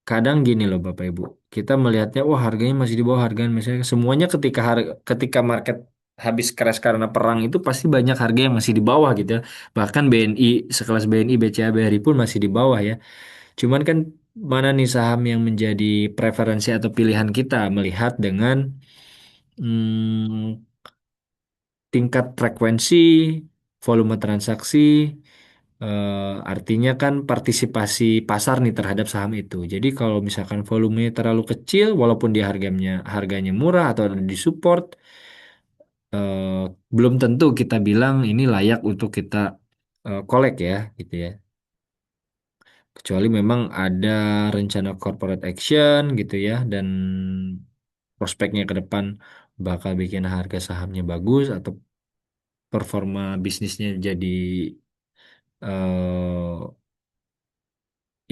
kadang gini loh Bapak Ibu. Kita melihatnya, wah harganya masih di bawah harga misalnya. Semuanya ketika market habis crash karena perang itu pasti banyak harga yang masih di bawah gitu ya. Bahkan BNI, sekelas BNI, BCA, BRI pun masih di bawah ya. Cuman kan mana nih saham yang menjadi preferensi atau pilihan kita melihat dengan hmm, tingkat frekuensi, volume transaksi, artinya kan partisipasi pasar nih terhadap saham itu. Jadi kalau misalkan volumenya terlalu kecil, walaupun di harganya murah atau ada di support, eh, belum tentu kita bilang ini layak untuk kita collect ya, gitu ya. Kecuali memang ada rencana corporate action gitu ya, dan prospeknya ke depan bakal bikin harga sahamnya bagus atau performa bisnisnya jadi eh,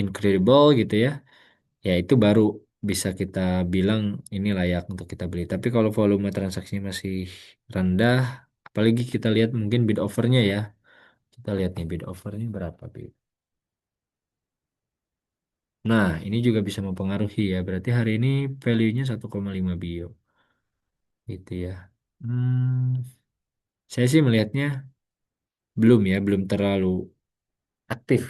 incredible gitu ya, ya itu baru bisa kita bilang ini layak untuk kita beli. Tapi kalau volume transaksinya masih rendah, apalagi kita lihat mungkin bid offernya ya, kita lihat nih bid offernya berapa bid. Nah, ini juga bisa mempengaruhi ya. Berarti hari ini value-nya 1,5 bio gitu ya. Hmm, saya sih melihatnya belum ya, belum terlalu aktif.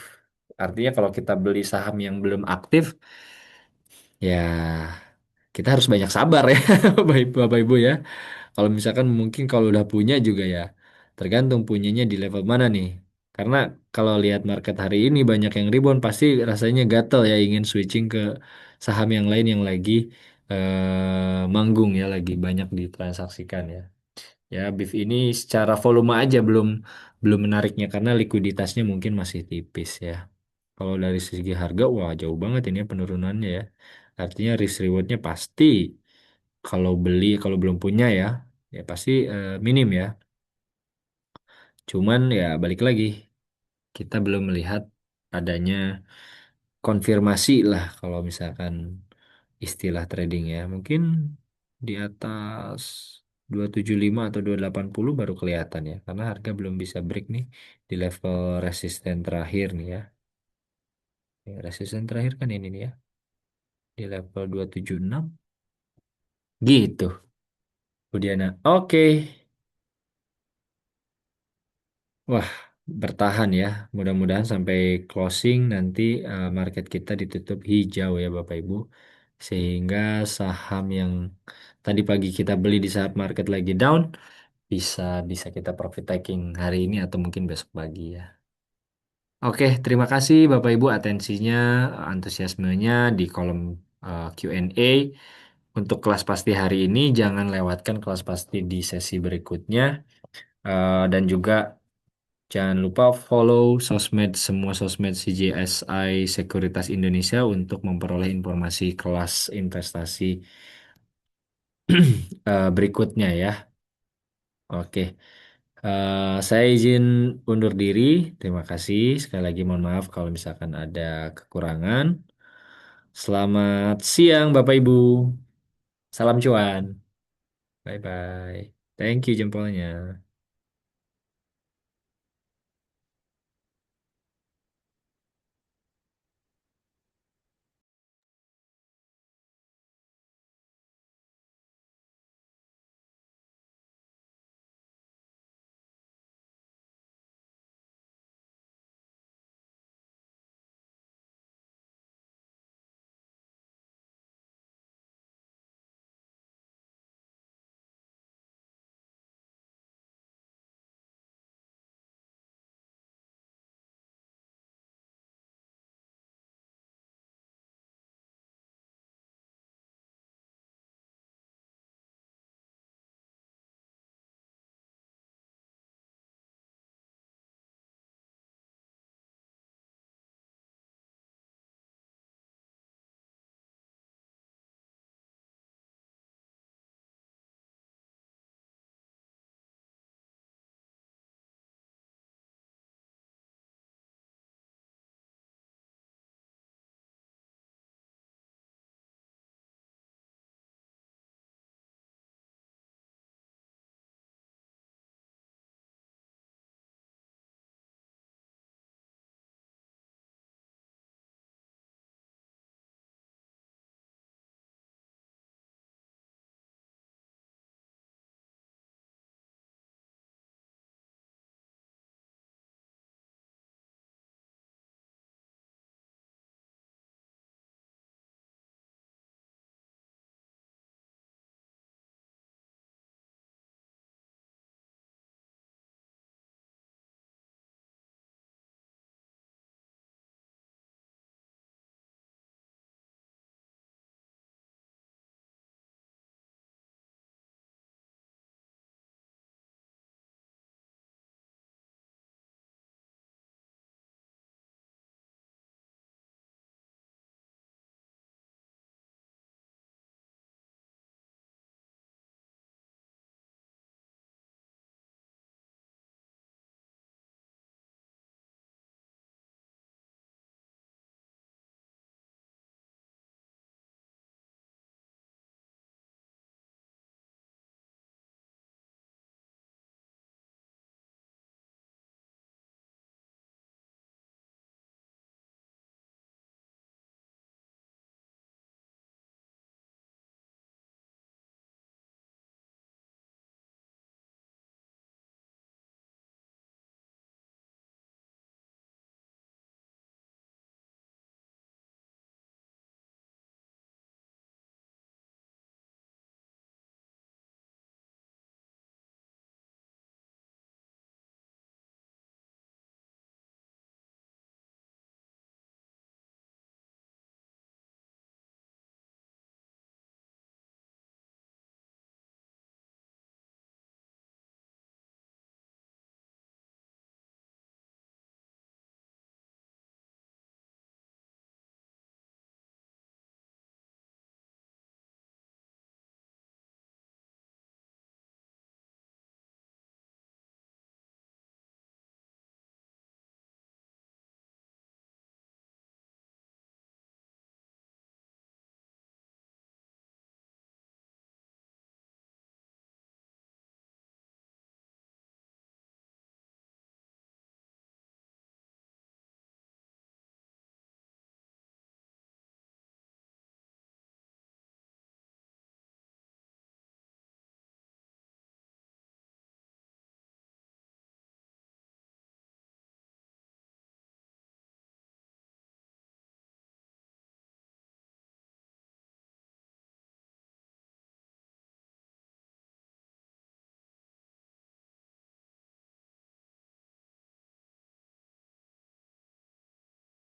Artinya kalau kita beli saham yang belum aktif, ya kita harus banyak sabar ya, Bapak Ibu ya. Kalau misalkan mungkin kalau udah punya juga ya, tergantung punyanya di level mana nih. Karena kalau lihat market hari ini banyak yang rebound, pasti rasanya gatel ya ingin switching ke saham yang lain yang lagi manggung ya, lagi banyak ditransaksikan ya. Ya, BIF ini secara volume aja belum belum menariknya karena likuiditasnya mungkin masih tipis ya. Kalau dari segi harga, wah jauh banget ini ya penurunannya ya. Artinya risk rewardnya pasti kalau beli, kalau belum punya ya, ya pasti minim ya. Cuman ya balik lagi, kita belum melihat adanya konfirmasi lah kalau misalkan istilah trading ya. Mungkin di atas 275 atau 280 baru kelihatan ya. Karena harga belum bisa break nih di level resisten terakhir nih ya. Ya, resisten terakhir kan ini nih ya. Di level 276. Gitu, Budiana. Oke. Wah, bertahan ya. Mudah-mudahan sampai closing nanti market kita ditutup hijau ya Bapak Ibu. Sehingga saham yang tadi pagi kita beli di saat market lagi down bisa bisa kita profit taking hari ini atau mungkin besok pagi ya. Oke, terima kasih Bapak Ibu atensinya, antusiasmenya di kolom Q&A. Untuk kelas pasti hari ini, jangan lewatkan kelas pasti di sesi berikutnya. Dan juga jangan lupa follow semua sosmed CJSI Sekuritas Indonesia untuk memperoleh informasi kelas investasi berikutnya ya. Oke. Saya izin undur diri. Terima kasih. Sekali lagi mohon maaf kalau misalkan ada kekurangan. Selamat siang Bapak Ibu. Salam cuan. Bye bye. Thank you jempolnya.